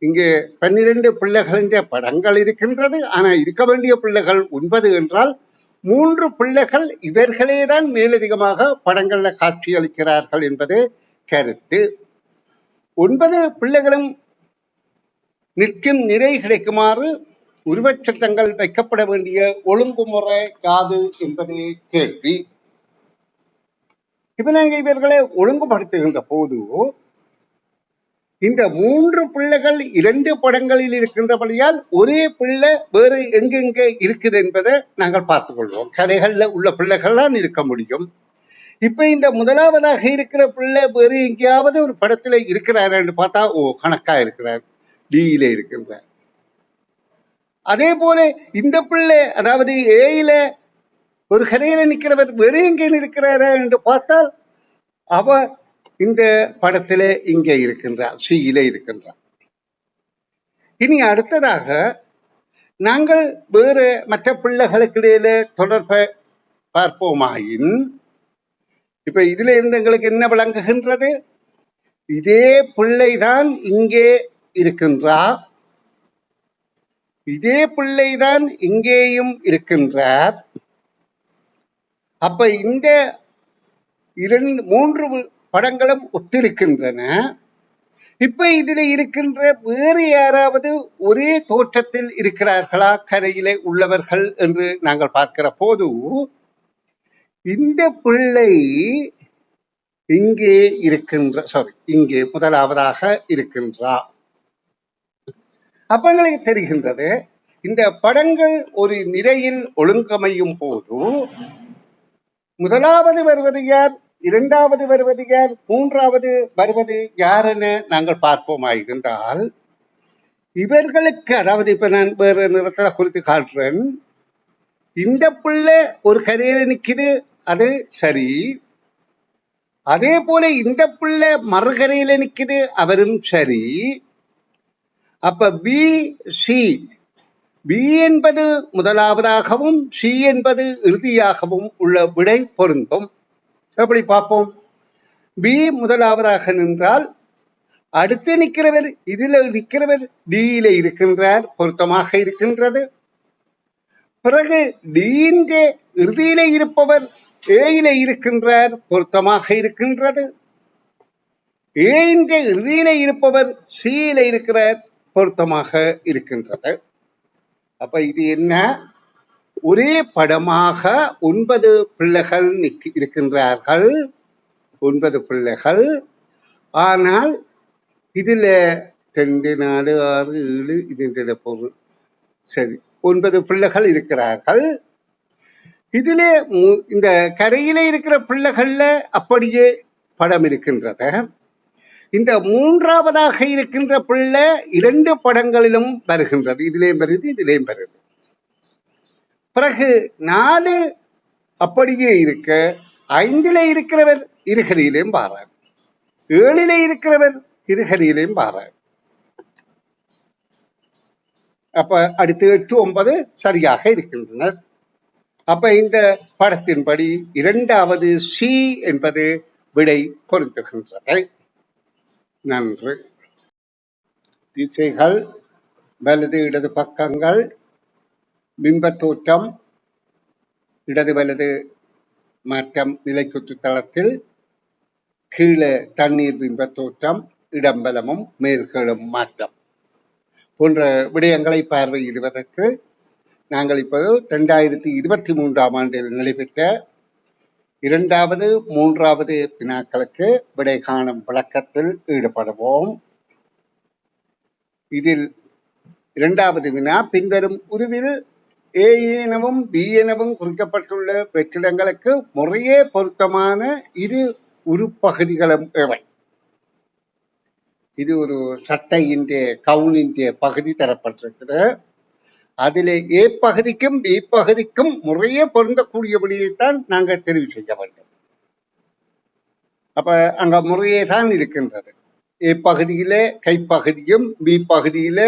இங்கே 12 பிள்ளைகளின் படங்கள் இருக்கின்றது. ஆனால் இருக்க வேண்டிய பிள்ளைகள் 9 என்றால் 3 பிள்ளைகள் இவர்களேதான் மேலதிகமாக படங்கள்ல காட்சி அளிக்கிறார்கள் என்பது கருத்து. 9 பிள்ளைகளும் நிற்கும் நிறை கிடைக்குமாறு உருவச்சட்டங்கள் வைக்கப்பட வேண்டிய ஒழுங்குமுறை யாது என்பது கேள்வி. இப்ப நாங்கள் இவர்களை ஒழுங்குபடுத்துகின்ற போது இந்த 3 பிள்ளைகள் 2 படங்களில் இருக்கின்றபடியால் ஒரே பிள்ளை வேறு எங்கெங்க இருக்குது என்பதை நாங்கள் பார்த்துக் கொள்வோம். கரைகள்ல உள்ள பிள்ளைகள் தான் இருக்க முடியும். இப்ப இந்த முதலாவதாக இருக்கிற பிள்ளை வேறு எங்கேயாவது ஒரு படத்துல இருக்கிறார் என்று பார்த்தா கணக்கா இருக்கிறார், டியில இருக்கின்றார். அதே போல இந்த பிள்ளை, அதாவது ஏயில ஒரு கரையில நிற்கிறவர் வேறு எங்கே இருக்கிறாரா என்று பார்த்தால் அவ இந்த படத்துல இங்கே இருக்கின்றார், சியில இருக்கின்றார். இனி அடுத்ததாக நாங்கள் வேறு மற்ற பிள்ளைகளுக்கு இடையில தொடர்பை பார்ப்போமாயின், இப்ப இதுல இருந்து எங்களுக்கு என்ன விளங்குகின்றது? இதே பிள்ளைதான் இங்கே இருக்கின்றார், இதே பிள்ளைதான் இங்கேயும் இருக்கின்றார். அப்ப இந்த 3 படங்களும் ஒத்திருக்கின்றன. இப்ப இதுல இருக்கின்ற வேறு யாராவது ஒரே தோற்றத்தில் இருக்கிறார்களா கரையிலே உள்ளவர்கள் என்று நாங்கள் பார்க்கிற போது இந்த பிள்ளை இங்கே இங்கே முதலாவதாக இருக்கின்றார். அப்ப எங்களுக்கு தெரிகின்றது, இந்த படங்கள் ஒரு நிலையில் ஒழுங்கமையும் போது முதலாவது வருவது யார், 2வது வருவது யார், 3வது வருவது யார் என நாங்கள் பார்ப்போமாயிருந்தால் இவர்களுக்கு, அதாவது இப்ப நான் வேறு நிறத்துல குறித்து காட்டுறேன், இந்த பிள்ளை ஒரு கரையில நிக்குது, அது சரி. அதே போல இந்த பிள்ளை மறுகரையில நிக்குது, அவரும் சரி. அப்ப பி சி, பி என்பது முதலாவதாகவும் சி என்பது இறுதியாகவும் உள்ள விடை பொருந்தும். எப்படி பார்ப்போம்? பி முதலாவதாக நின்றால் அடுத்து நிற்கிறவர் இதில் நிற்கிறவர் டியில இருக்கின்றார், பொருத்தமாக இருக்கின்றது. பிறகு டியின்ற இறுதியில இருப்பவர் ஏயில இருக்கின்றார், பொருத்தமாக இருக்கின்றது. ஏன்ற இறுதியில இருப்பவர் சியில இருக்கிறார், பொருத்தமாக இருக்கின்றது. அப்ப இது என்ன? ஒரே படமாக 9 பிள்ளைகள் இருக்கின்றார்கள், 9 பிள்ளைகள். ஆனால் இதுல 2, 4, 6, 7 இது பொருள். சரி, 9 பிள்ளைகள் இருக்கிறார்கள். இதிலே இந்த கரையில இருக்கிற பிள்ளைகள்ல அப்படியே படம் இருக்கின்றது. இந்த மூன்றாவதாக இருக்கின்ற பிள்ளை 2 படங்களிலும் வருகின்றது, இதிலேயும் வருது இதிலேயும் வருது. பிறகு 4 அப்படியே இருக்க, 5ல இருக்கிறவர் இருகரியிலையும் பாறார், 7ல இருக்கிறவர் இருகரியிலையும் பாறார். அப்ப அடுத்து 8, 9 சரியாக இருக்கின்றனர். அப்ப இந்த படத்தின்படி 2வது சி என்பது விடை பொருந்துகின்றது. நன்று. திசைகள், வலது இடது பக்கங்கள், பிம்பத் தோற்றம், இடது வலது மாற்றம் நிலைக்குத்து தளத்தில், கீழே தண்ணீர் பிம்பத் தோற்றம், இடம்பலமும் மேற்கீழும் மாற்றம் போன்ற விடயங்களை பார்வையிடுவதற்கு நாங்கள் இப்போது 2023ஆம் ஆண்டில் நடைபெற்ற 2வது 3வது வினாக்களுக்கு விடை காணும் விளக்கத்தில் ஈடுபடுவோம். இதில் 2வது வினா, பின்வரும் உருவில் ஏ எனவும் பி எனவும் குறிக்கப்பட்டுள்ள வெற்றிடங்களுக்கு முறையே பொருத்தமான இரு உருப்பகுதிகளும் எவை? இது ஒரு சட்டையின் கவுனின் பகுதி தரப்பட்டிருக்கிறது. அதிலே ஏ பகுதிக்கும் பி பகுதிக்கும் முறையே பொருந்தக்கூடியபடியைத்தான் நாங்கள் தெரிவு செய்ய வேண்டும். அப்ப அங்க முறையே தான் இருக்கின்றது. ஏ பகுதியில கைப்பகுதியும் பி பகுதியில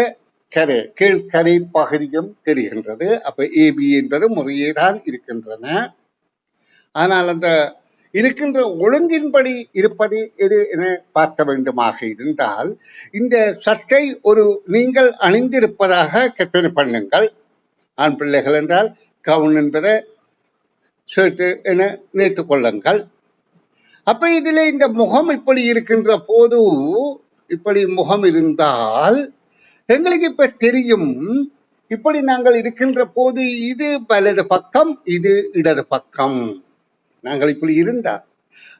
கீழ்கரை பகுதியும் தெரிகின்றது. அப்ப ஏபி என்பது முறையே தான் இருக்கின்றன. ஆனால் அந்த இருக்கின்ற ஒழுங்கின்படி இருப்பது எது என பார்க்க வேண்டுமாக இருந்தால், இந்த சட்டை ஒரு நீங்கள் அணிந்திருப்பதாக கற்பனை பண்ணுங்கள். ஆண் பிள்ளைகள் என்றால் கவுன் என்பதை ஷர்ட் என நினைத்துக் கொள்ளுங்கள். அப்ப இதுல இந்த முகம் இப்படி இருக்கின்ற போது, இப்படி முகம் இருந்தால் எங்களுக்கு இப்ப தெரியும், இப்படி நாங்கள் இருக்கின்ற போது இது வலது பக்கம், இது இடது பக்கம். நாங்கள் இப்படி இருந்தா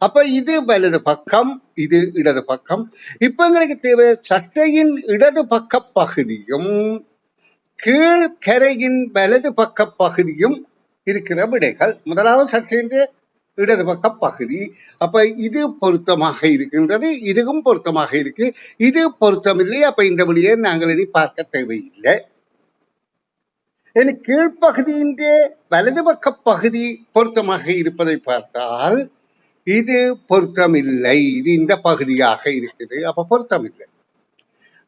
அப்ப இது வலது பக்கம், இது இடது பக்கம். இப்ப எங்களுக்கு தேவை சட்டையின் இடது பக்க பகுதியும் கீழ்கரையின் வலது பக்க பகுதியும் இருக்கிற விடைகள். முதலாவது சட்டையின் இடது பக்க பகுதி. அப்ப இது பொருத்தமாக இருக்கின்றது, இதுவும் பொருத்தமாக இருக்கு, இது பொருத்தமில்லை. அப்ப இந்த விடையை நாங்கள் இனி பார்க்க தேவையில்லை. கீழ்ப்பகுதியின் வலது பக்க பகுதி பொருத்தமாக இருப்பதை பார்த்தால் இது பொருத்தமில்லை, இது இந்த பகுதியாக இருக்குது, அப்ப பொருத்தமில்லை.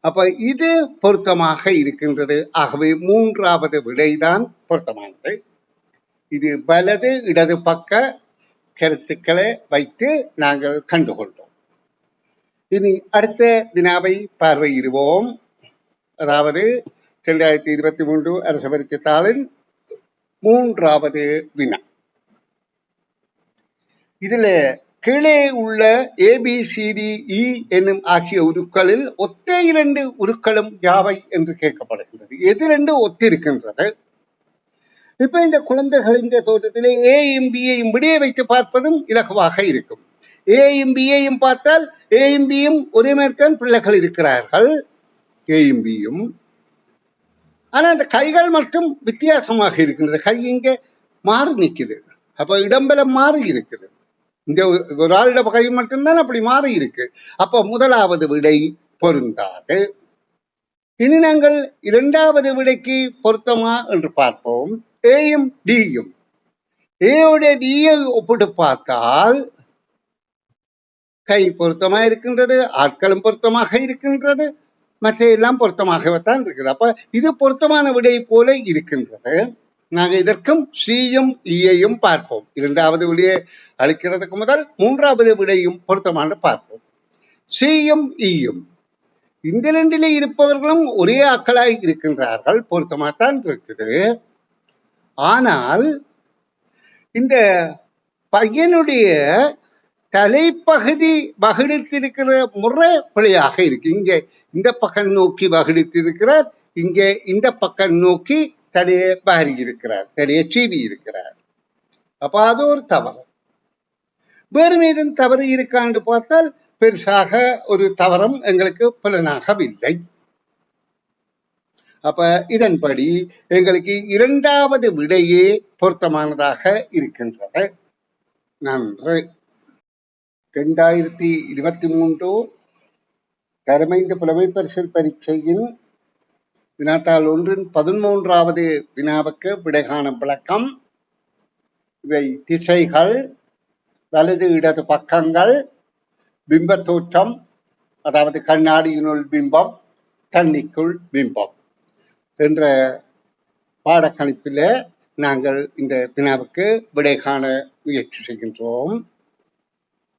அப்ப இது பொருத்தமாக இருக்கின்றது. ஆகவே 3வது விடைதான் பொருத்தமானது. இது வலது இடது பக்க கருத்துக்களை வைத்து நாங்கள் கண்டுகொண்டோம். இனி அடுத்த வினாவை பார்வையிடுவோம். அதாவது 2023 அரச பரீட்சை தாளின் 3வது வினா. இதுல கீழே உள்ள ABCDE என்னும் ஆகிய உருக்களில் ஒத்த 2 உருக்களும் யாவை என்று கேட்கப்படுகின்றது. எது 2 ஒத்திருக்கின்றது? இப்ப இந்த குழந்தைகளின் தோற்றத்திலே ஏயும் பியையும் விடையை வைத்து பார்ப்பதும் இலகுவாக இருக்கும். ஏயும் பியையும் பார்த்தால் ஏயும் பியும் ஒரே மாதிரிதான் பிள்ளைகள் இருக்கிறார்கள், ஏயும் பியும். ஆனா அந்த கைகள் மட்டும் வித்தியாசமாக இருக்கின்றது. கை இங்க மாறி நிற்குது, அப்ப இடம்பலம் மாறி இருக்குது. இந்த ஒரு ஆளிட கை மட்டும்தான் அப்படி மாறி இருக்கு. அப்ப முதலாவது விடை பொருந்தாது. இனி நாங்கள் 2வது விடைக்கு பொருத்தமா என்று பார்ப்போம். ஏயும் டியும், ஏயோட டியை ஒப்பிட்டு பார்த்தால் கை பொருத்தமா இருக்கின்றது, ஆட்களும் பொருத்தமாக இருக்கின்றது, மற்ற எல்லாம் பொருத்தமாகத்தான் இருக்குது. அப்ப இது பொருத்தமான விடை போல இருக்கின்றது. நாங்கள் இதற்கும் சியும் ஈயையும் பார்ப்போம். 2வது விடையை அளிக்கிறதுக்கு முதல் 3வது விடையும் பொருத்தமான பார்ப்போம். சியும் ஈயும் இந்த ரெண்டிலே இருப்பவர்களும் ஒரே ஆக்களாய் இருக்கின்றார்கள், பொருத்தமாகத்தான் இருக்குது. ஆனால் இந்த பையனுடைய தலைப்பகுதி வகுடித்திருக்கிற முறை பிழையாக இருக்கு. இங்கே இந்த பக்கம் நோக்கி வகுடித்திருக்கிறார், இங்கே இந்த பக்கம் நோக்கி தலையை பாரி இருக்கிறார், தலையை சீவி இருக்கிறார். அப்ப அது ஒரு தவறு. வேறு மீதும் தவறு இருக்கான்னு பார்த்தால் பெருசாக ஒரு தவறும் எங்களுக்கு புலனாகவில்லை. அப்ப இதன்படி எங்களுக்கு இரண்டாவது விடையே பொருத்தமானதாக இருக்கின்றது. நன்று. 2023 தரமைந்த புலமை பரிசில் பரீட்சையின் வினாத்தாள் 1 13வது வினாவுக்கு விடை காணும் விளக்கம். இவை திசைகள், வலது இடது பக்கங்கள், பிம்ப தோற்றம், அதாவது கண்ணாடியினுள் பிம்பம், தண்ணிக்குள் பிம்பம் என்ற பாடக்கணிப்பில் நாங்கள் இந்த வினாவுக்கு விடை காண முயற்சி செய்கின்றோம்.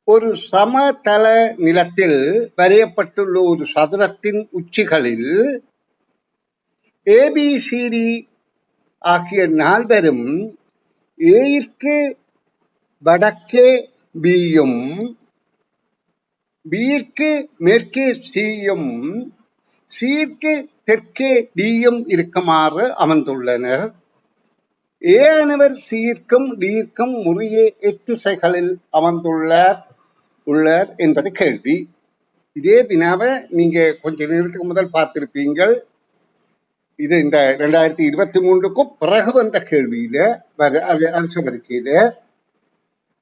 ஒரு சமதள நிலத்தில் வரையப்பட்டுள்ள ஒரு சதுரத்தின் உச்சிகளில் ABCD ஆகிய நால்வரும் ஏயிற்கு வடக்கே பியும் பியிற்கு மேற்கே சியும் சியிற்கு தெற்கே டியும் இருக்குமாறு அமர்ந்துள்ளனர். ஏ ஆனவர் சியிற்கும் டியிற்கும் முறையே எத்திசைகளில் அமர்ந்துள்ளார் என்பது கேள்வி. இதே வினாவை நீங்க கொஞ்ச நேரத்துக்கு முதல் பார்த்திருப்பீங்கள். இது இந்த 2023க்கும் பிறகு வந்த கேள்வியில அரசு பரீட்சையில,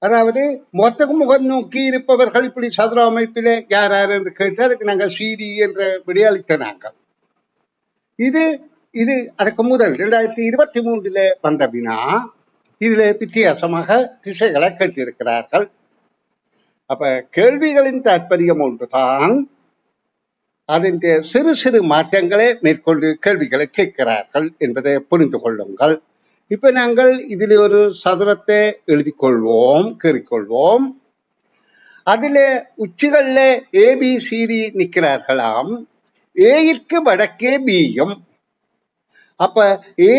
அதாவது மொத்தம் முகம் நோக்கி இருப்பவர்கள் இப்படி சதுர அமைப்பில யார் யார் என்று கேட்டு அதுக்கு நாங்கள் CD என்ற விடையளித்த நாங்கள். இது இது அதுக்கு முதல் 2023 வந்த வினா. இதுல வித்தியாசமாக திசைகளை கேட்டிருக்கிறார்கள். அப்ப கேள்விகளின் தாற்பயம் ஒன்றுதான், அதன் சிறு சிறு மாற்றங்களை மேற்கொண்டு கேள்விகளை கேட்கிறார்கள் என்பதை புரிந்து கொள்ளுங்கள். இப்ப நாங்கள் இதில் ஒரு சதுரத்தை எழுதி கொள்வோம், கேறிக்கொள்வோம். அதுல உச்சிகள்ல ABCD நிற்கிறார்களாம். ஏயிற்கு வடக்கே பியும். அப்ப ஏ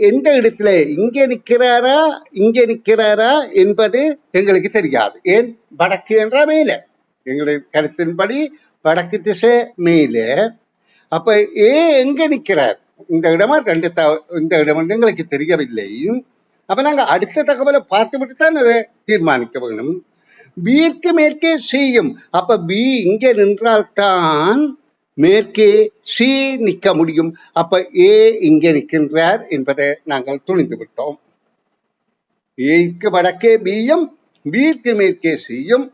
எந்த இடத்துல இங்கே நிற்கிறாரா இங்கே நிற்கிறாரா என்பது எங்களுக்கு தெரியாது. ஏன் வடக்கு என்றா மேல, எங்களுடைய கருத்தின்படி வடக்கு திசை மேல. அப்ப ஏ எங்க நிற்கிறார், இந்த இடமா இந்த இடம் எங்களுக்கு தெரியவில்லை. அப்ப நாங்க அடுத்த தகவலை பார்த்துவிட்டு தான் அதை தீர்மானிக்க வேணும். பிக்கு மேற்கே சியும். அப்ப பி இங்கே நின்றால்தான் மேற்கே சி நிற்க முடியும். அப்ப ஏ இங்கே நிற்கின்றார் என்பதை நாங்கள் துணிந்து விட்டோம். ஏக்கு வடக்கே பியும் பிக்கு மேற்கே சியும்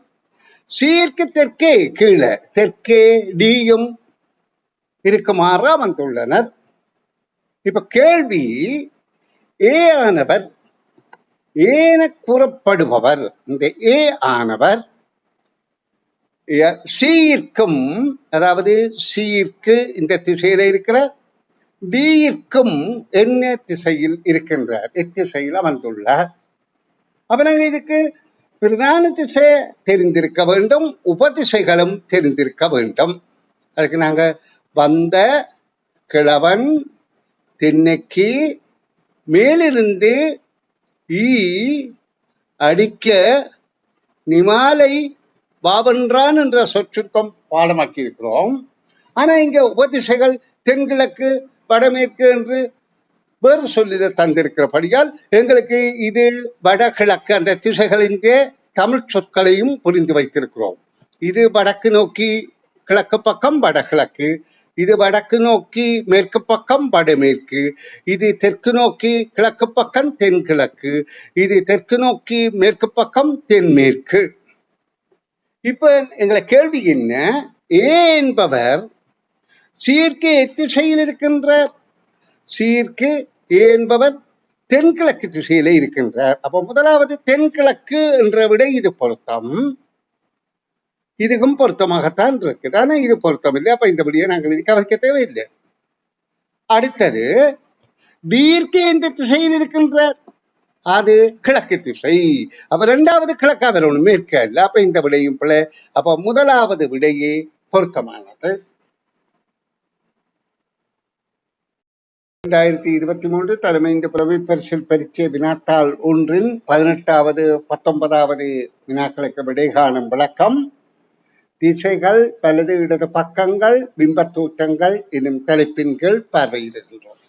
சிற்கு தெற்கே கீழே தெற்கே டியும் இருக்குமாறு வந்துள்ளனர். இப்ப கேள்வி, ஏ ஆனவர் ஏன கூறப்படுபவர், இந்த ஏ ஆனவர் சியிற்கும், அதாவது சியிற்கு இந்த திசையில இருக்கிறார், டியிற்கும் என்ன திசையில் இருக்கின்றார், எத்திசையில் அமர்ந்துள்ளார். அப்ப நாங்க இதுக்கு பிரதான திசை தெரிந்திருக்க வேண்டும், உபதிசைகளும் தெரிந்திருக்க வேண்டும். அதுக்கு நாங்க வந்த கிழவன் தென்னைக்கு மேலிருந்து ஈ அடிக்க நிமாலை பாவன்றான் என்ற சொற்சுருக்கம் பாடமாக்கி இருக்கிறோம். ஆனா இங்க உபதிசைகள் தென்கிழக்கு வடமேற்கு என்று வேறு சொல்லிட தந்திருக்கிறபடியால் எங்களுக்கு இது வடகிழக்கு அந்த திசைகளின் தமிழ் சொற்களையும் புரிந்து வைத்திருக்கிறோம். இது வடக்கு நோக்கி கிழக்கு பக்கம் வடகிழக்கு, இது வடக்கு நோக்கி மேற்கு பக்கம் வடமேற்கு, இது தெற்கு நோக்கி கிழக்கு பக்கம் தென்கிழக்கு, இது தெற்கு நோக்கி மேற்கு பக்கம் தென்மேற்கு. இப்ப எங்களை கேள்வி என்ன, ஏ என்பவர் சீர்க்கு எத்திசையில் இருக்கின்றார், சீர்க்கு ஏ என்பவர் தென்கிழக்கு திசையில இருக்கின்றார். அப்ப முதலாவது தென்கிழக்கு என்ற விட இது பொருத்தம், இதுக்கும் பொருத்தமாகத்தான் இருக்குது. ஆனா இது பொருத்தம் இல்லை. அப்ப இந்த விடையை நாங்கள் கவனிக்க தேவையில்லை. அடுத்தது தீர்க்க எந்த திசையில் இருக்கின்றார், அது கிழக்கு திசை. அப்ப இரண்டாவது கிழக்கா வரணும், மேற்க இல்லை. அப்ப இந்த விடையும் பிள்ளை. அப்ப முதலாவது விடையே பொருத்தமானது. 2023 தலைமைந்த புலமை பரிசில் பரீட்சை வினாத்தாள் ஒன்றின் 18வது 19வது வினாக்களுக்கு விடை காணும் விளக்கம். திசைகள், வலது இடது பக்கங்கள், பிம்பத்தூற்றங்கள் எனும் தலைப்பின் கீழ் பார்வையிடுகின்றோம்.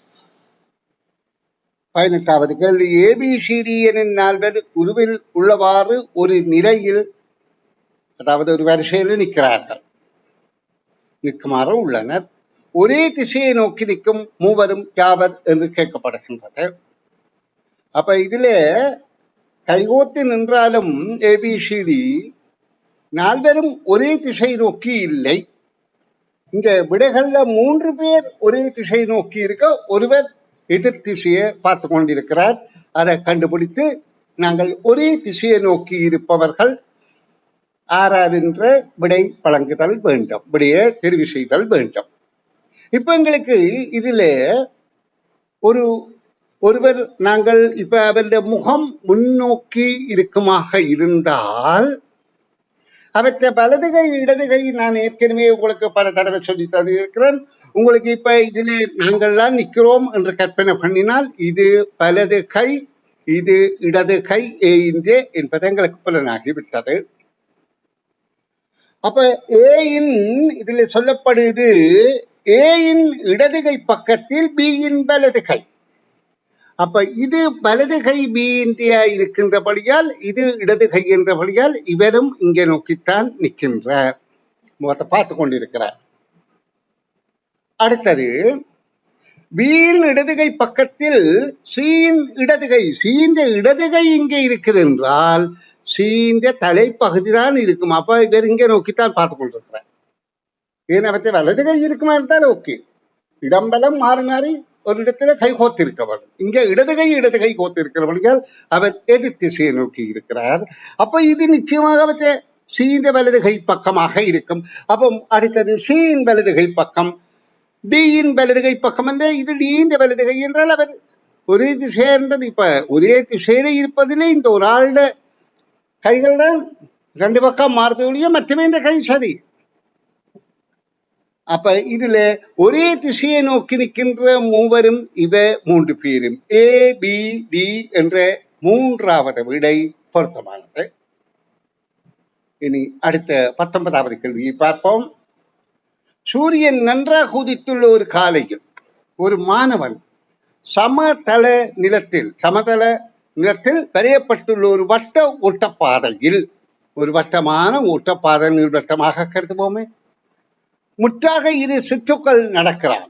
18வது கேள்வி. ABCD எனும் நால்வர் உருவில் உள்ளவாறு ஒரு நிலையில், அதாவது ஒரு வரிசையில் நிற்குமாறு உள்ளனர். ஒரே திசையை நோக்கி நிற்கும் மூவரும் யாவர் என்று கேட்கப்படுகின்றது. அப்ப இதுல கைகோத்து நின்றாலும் ABCD நால்வரும் ஒரே திசை நோக்கி இல்லை. இங்க விடைகள்ல 3 பேர் ஒரே திசை நோக்கி இருக்க, ஒருவர் எதிர் திசையை பார்த்து கொண்டிருக்கிறார். அதை கண்டுபிடித்து நாங்கள் ஒரே திசையை நோக்கி இருப்பவர்கள் ஆறார் என்ற விடை வழங்குதல் வேண்டும், விடையை தெரிவு செய்தல் வேண்டும். இப்ப எங்களுக்கு இதுல ஒருவர் நாங்கள் இப்ப அவருடைய முகம் முன்னோக்கி இருக்குமாக இருந்தால் அவற்றை வலதுகை இடதுகை நான் ஏற்கனவே உங்களுக்கு பல தடவை சொல்லி தந்திருக்கிறேன். உங்களுக்கு இப்ப இதுல நாங்கள்லாம் நிற்கிறோம் என்று கற்பனை பண்ணினால் இது வலது கை, இது இடது கை என்பது எங்களுக்கு புலனாகிவிட்டது. அப்ப ஏயின் இதுல சொல்லப்படுது ஏயின் இடதுகை பக்கத்தில் பியின் வலது கை. அப்ப இது வலது கை பி இந்தியா இருக்கின்றபடியால் இது இடது கை என்றபடியால் இவரும் இங்கே நோக்கித்தான் நிற்கின்றார், முகத்தை பார்த்து கொண்டிருக்கிறார். அடுத்தது பியின் இடதுகை பக்கத்தில் சியின் இடதுகை, சீந்த இடதுகை இங்கே இருக்குது என்றால் சீந்த தலைப்பகுதி தான் இருக்கும். அப்ப இவர் இங்கே நோக்கித்தான் பார்த்து கொண்டிருக்கிறார். ஏன் அவற்றை வலது கை இருக்குமா இருந்தால் ஓகே, இடம்பலம் மாறி மாறி ஒரு இடத்துல கை கோத்து இருக்கவள், இங்க இடது கை கோத்து இருக்கிறவர்கள் அவர் எதிர் திசையை நோக்கி இருக்கிறார். அப்ப இது நிச்சயமாக அவற்றை சீந்த வலது கை பக்கமாக இருக்கும். அப்போ அடுத்தது சீன் வலது கை பக்கம், டியின் வலது கை பக்கம் என்ற இது டீந்த வலது கை என்றால் அவர் ஒரே திசையா இருந்தது. இப்ப ஒரே திசையில இருப்பதிலே இந்த ஒரு ஆளுட கைகள் தான் 2 பக்கம் மாறுதொழியும், மற்றவே இந்த கை சரி. அப்ப இதுல ஒரே திசையை நோக்கி நிற்கின்ற மூவரும் இவ 3 பேரும் ABD என்ற 3வது விடை பொருத்தமானது. இனி அடுத்த 19வது கேள்வியை பார்ப்போம். சூரியன் நன்றாக உதித்துள்ள ஒரு காலையில் ஒரு மாணவன் சமதள நிலத்தில் வரையப்பட்டுள்ள ஒரு வட்ட ஓட்டப்பாதையில், ஒரு வட்டமான ஓட்டப்பாதை நீள்வட்டமாக கருதுவோமே, முற்றாக 2 சுற்றுக்கள் நடக்கிறான்.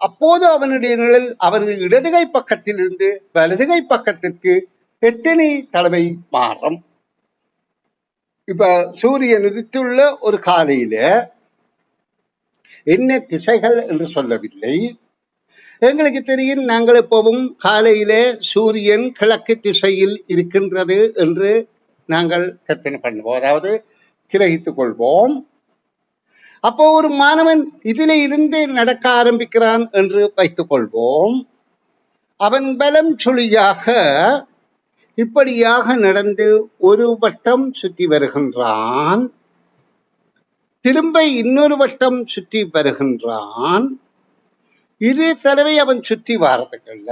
அப்போது அவனுடைய நிழல் அவனது இடதுகை பக்கத்திலிருந்து வலதுகை பக்கத்திற்கு எத்தனை தடவை மாறும்? இப்ப சூரியன் உதித்துள்ள ஒரு காலையில என்ன திசைகள் என்று சொல்லவில்லை. எங்களுக்கு தெரியும், நாங்கள் எப்பவும் காலையில சூரியன் கிழக்கு திசையில் இருக்கின்றது என்று நாங்கள் கற்பனை பண்ணுவோம், அதாவது கிரகித்துக் கொள்வோம். அப்போ ஒரு மாணவன் இதில இருந்து நடக்க ஆரம்பிக்கிறான் என்று வைத்துக் கொள்வோம். அவன் பலம் சுழியாக இப்படியாக நடந்து ஒரு வட்டம் சுற்றி வருகின்றான், திரும்ப இன்னொரு வட்டம் சுற்றி வருகின்றான். 2 தடவை அவன் சுற்றி வாரத்துக்குள்ள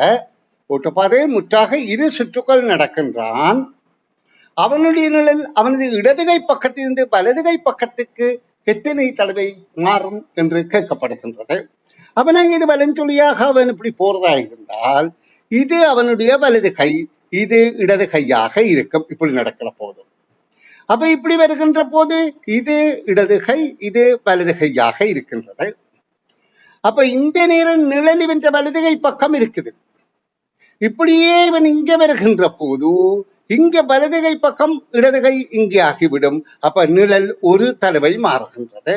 ஓட்டப்பாதை முற்றாக 2 சுற்றுக்கள் நடக்கின்றான். அவனுடைய நிழல் அவனது இடதுகை பக்கத்திலிருந்து வலதுகை பக்கத்துக்கு எத்தனை தடவை மாறும் என்று கேட்கப்படுகின்றது. அவன் இது வலஞ்சொலியாக அவன் இப்படி போறதா இருந்தால் இது அவனுடைய வலது கை, இது இடது கையாக இருக்கும் இப்படி நடக்கிற போது. அப்ப இப்படி வருகின்ற போது இது இடது கை, இது வலது கையாக இருக்கின்றது. அப்ப இந்த நேரம் நிழல் இவன் வலதுகை பக்கம் இருக்குது. இப்படியே இவன் இங்க வருகின்ற போது இங்க வலதுகை பக்கம் இடதுகை இங்கே ஆகிவிடும். அப்ப நிழல் ஒரு தடவை மாறுகின்றது.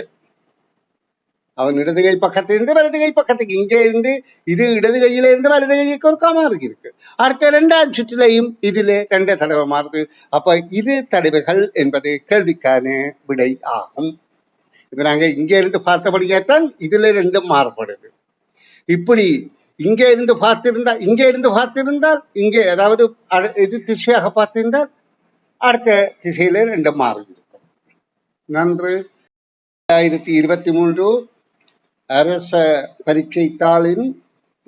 அவன் இடதுகை பக்கத்திலிருந்து வலதுகை பக்கத்துக்கு, இங்கே இருந்து இது இடது கையில இருந்து வலது கைக்கு ஒரு மாறி இருக்கு. அடுத்த 2ஆம் சுற்றிலையும் இதுல 2 தடவை மாறுது. அப்ப 2 தடவைகள் என்பது கேள்விக்கான விடை ஆகும். இப்ப நாங்க இங்க இருந்து பார்த்தபடியாத்தான் இதுல 2 மாறுபடுது. இப்படி இங்கே இருந்து பார்த்திருந்தால் இங்கே, அதாவது எது திசையாக பார்த்திருந்தால் அடுத்த திசையில 2 மாறி இருக்கும். நன்று. 2023 அரச பரீட்சை தாளின்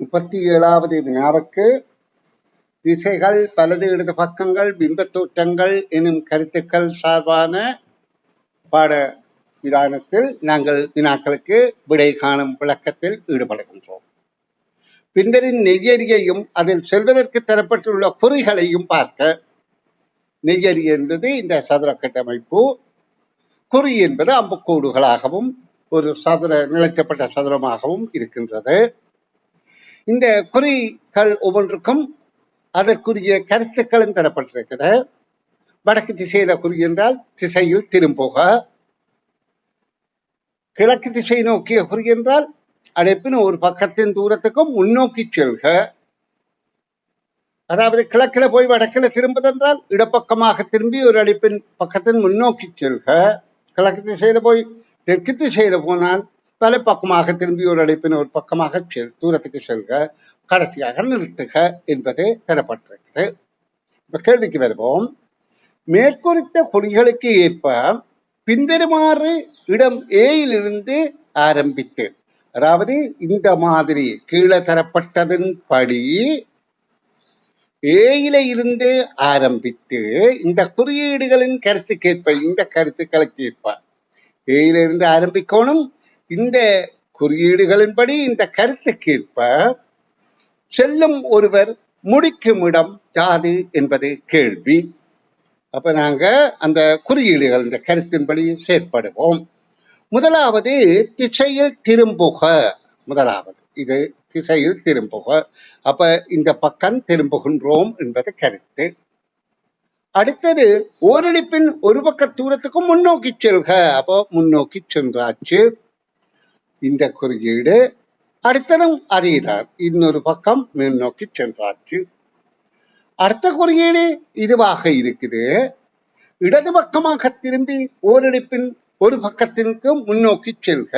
37வது வினாவுக்கு திசைகள், வலது இடது பக்கங்கள், பிம்பத்தோற்றங்கள் எனும் கருத்துக்கள் சார்பான பாட விதானத்தில் நாங்கள் வினாக்களுக்கு விடை காணும் விளக்கத்தில் ஈடுபடுகின்றோம். பின்னரின் நெய்யறியையும் அதில் செல்வதற்கு தரப்பட்டுள்ள குறிகளையும் பார்க்க, நெய்யறி என்பது இந்த சதுர கட்டமைப்பு, குறி என்பது அம்புக்கூடுகளாகவும் ஒரு சதுர நிலைக்கப்பட்ட சதுரமாகவும் இருக்கின்றது. இந்த குறிகள் ஒவ்வொன்றுக்கும் அதற்குரிய கருத்துக்களும் தரப்பட்டிருக்கிறது. வடக்கு திசையில குறி என்றால் திசையில் திரும்புக, கிழக்கு திசை நோக்கிய குறி என்றால் அடைப்பின் ஒரு பக்கத்தின் தூரத்துக்கும் முன்னோக்கி செல்க. அதாவது கிழக்கில போய் வடக்கில திரும்புதென்றால் இடப்பக்கமாக திரும்பி ஒரு அடைப்பின் பக்கத்தின் முன்னோக்கி செல்க. கிழக்கு திசையில போய் தெற்கு திசையில போனால் வலப்பக்கமாக திரும்பி ஒரு அடைப்பின் ஒரு பக்கமாக தூரத்துக்கு செல்க, கடைசியாக நிறுத்துக என்பது தரப்பட்டிருக்கிறது. இப்ப கேள்விக்கு வருவோம். மேற்குறித்த குறிகளுக்கு ஏற்ப பின்வருமாறு இடம் ஏயிலிருந்து ஆரம்பித்து, அதாவது இந்த மாதிரி கீழே தரப்பட்டதன் படி ஏயில இருந்து ஆரம்பித்து இந்த குறியீடுகளின் கருத்துக்கேற்ப, இந்த கருத்துக்களுக்கு ஏற்ப ஏயில இருந்து ஆரம்பிக்கணும். இந்த குறியீடுகளின்படி இந்த கருத்துக்கேற்ப செல்லும் ஒருவர் முடிக்கும் இடம் யாது என்பது கேள்வி. அப்ப நாங்க அந்த குறியீடுகள் இந்த கருத்தின்படி செயற்படுவோம். முதலாவது திசையில் திரும்புக. முதலாவது இது திசையில் திரும்புக. அப்ப இந்த பக்கம் திரும்புகின்றோம் என்பது கருத்து. அடுத்தது ஓரடிப்பின் ஒரு பக்க தூரத்துக்கும் முன்னோக்கி செல்க. அப்போ முன்னோக்கி சென்றாச்சு இந்த குறியீடு. அடுத்ததும் அதேதான், இன்னொரு பக்கம் முன்னோக்கி சென்றாச்சு. அடுத்த குறியீடு இதுவாக இருக்குது. இடது பக்கமாக திரும்பி ஓரடிப்பின் ஒரு பக்கத்திற்கு முன்னோக்கி செல்க.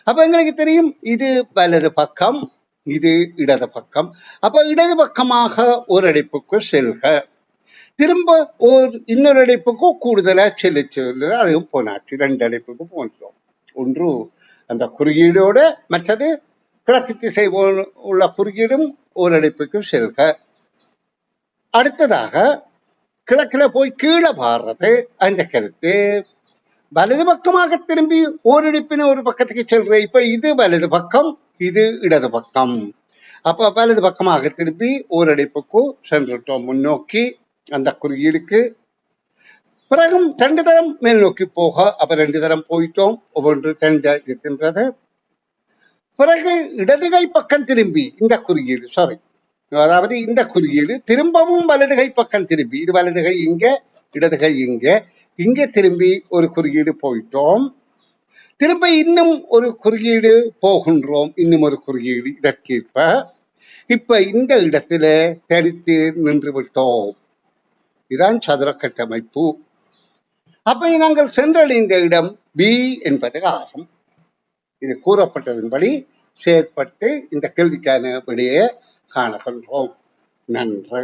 அப்ப எங்களுக்கு தெரியும் இது வலது பக்கம், இது இடது பக்கம். அப்ப இடது பக்கமாக ஒரு அடைப்புக்கு செல்க. திரும்ப இன்னொரு அடைப்புக்கு கூடுதலா செல்ல அதுவும் போனாச்சு. 2 அடைப்புக்கு போன்றோம். ஒன்று அந்த குறியீடோட, மற்றது கிழக்கு திசை உள்ள குறியீடும் ஒரு அடைப்புக்கு செல்க. அடுத்ததாக கிழக்கில போய் கீழே பாடுறது அந்த கருத்து. வலது பக்கமாக திரும்பி ஓரடிப்பின ஒரு பக்கத்துக்கு செல்ற. இப்ப இது வலது பக்கம், இது இடது பக்கம். அப்ப வலது பக்கமாக திரும்பி ஓரடிப்புக்கு சென்றுட்டோம் முன்னோக்கி அந்த குறியீடுக்கு. பிறகு 2 தரம் மேல் நோக்கி போக, அப்ப 2 தரம் போயிட்டோம். ஒவ்வொன்று 2 இருக்கின்றது. பிறகு இடதுகை பக்கம் திரும்பி இந்த குறியீடு, அதாவது இந்த குறியீடு திரும்பவும் வலதுகை பக்கம் திரும்பி, இது வலதுகை இங்க, இடதுகை இங்க திரும்பி ஒரு குறியீடு போயிட்டோம். திரும்ப இன்னும் ஒரு குறியீடு போகின்றோம், இன்னும் ஒரு குறியீடு இதற்கேற்ப. இப்ப இந்த இடத்துல தரித்து நின்று விட்டோம். இதுதான் சதுர கட்டமைப்பு. அப்ப நாங்கள் சென்றடைந்த இடம் பி என்பது ஆகும். இது கூறப்பட்டதன்படி செயற்பட்டு இந்த கேள்விக்கான விடையை காணுகின்றோம். நன்று.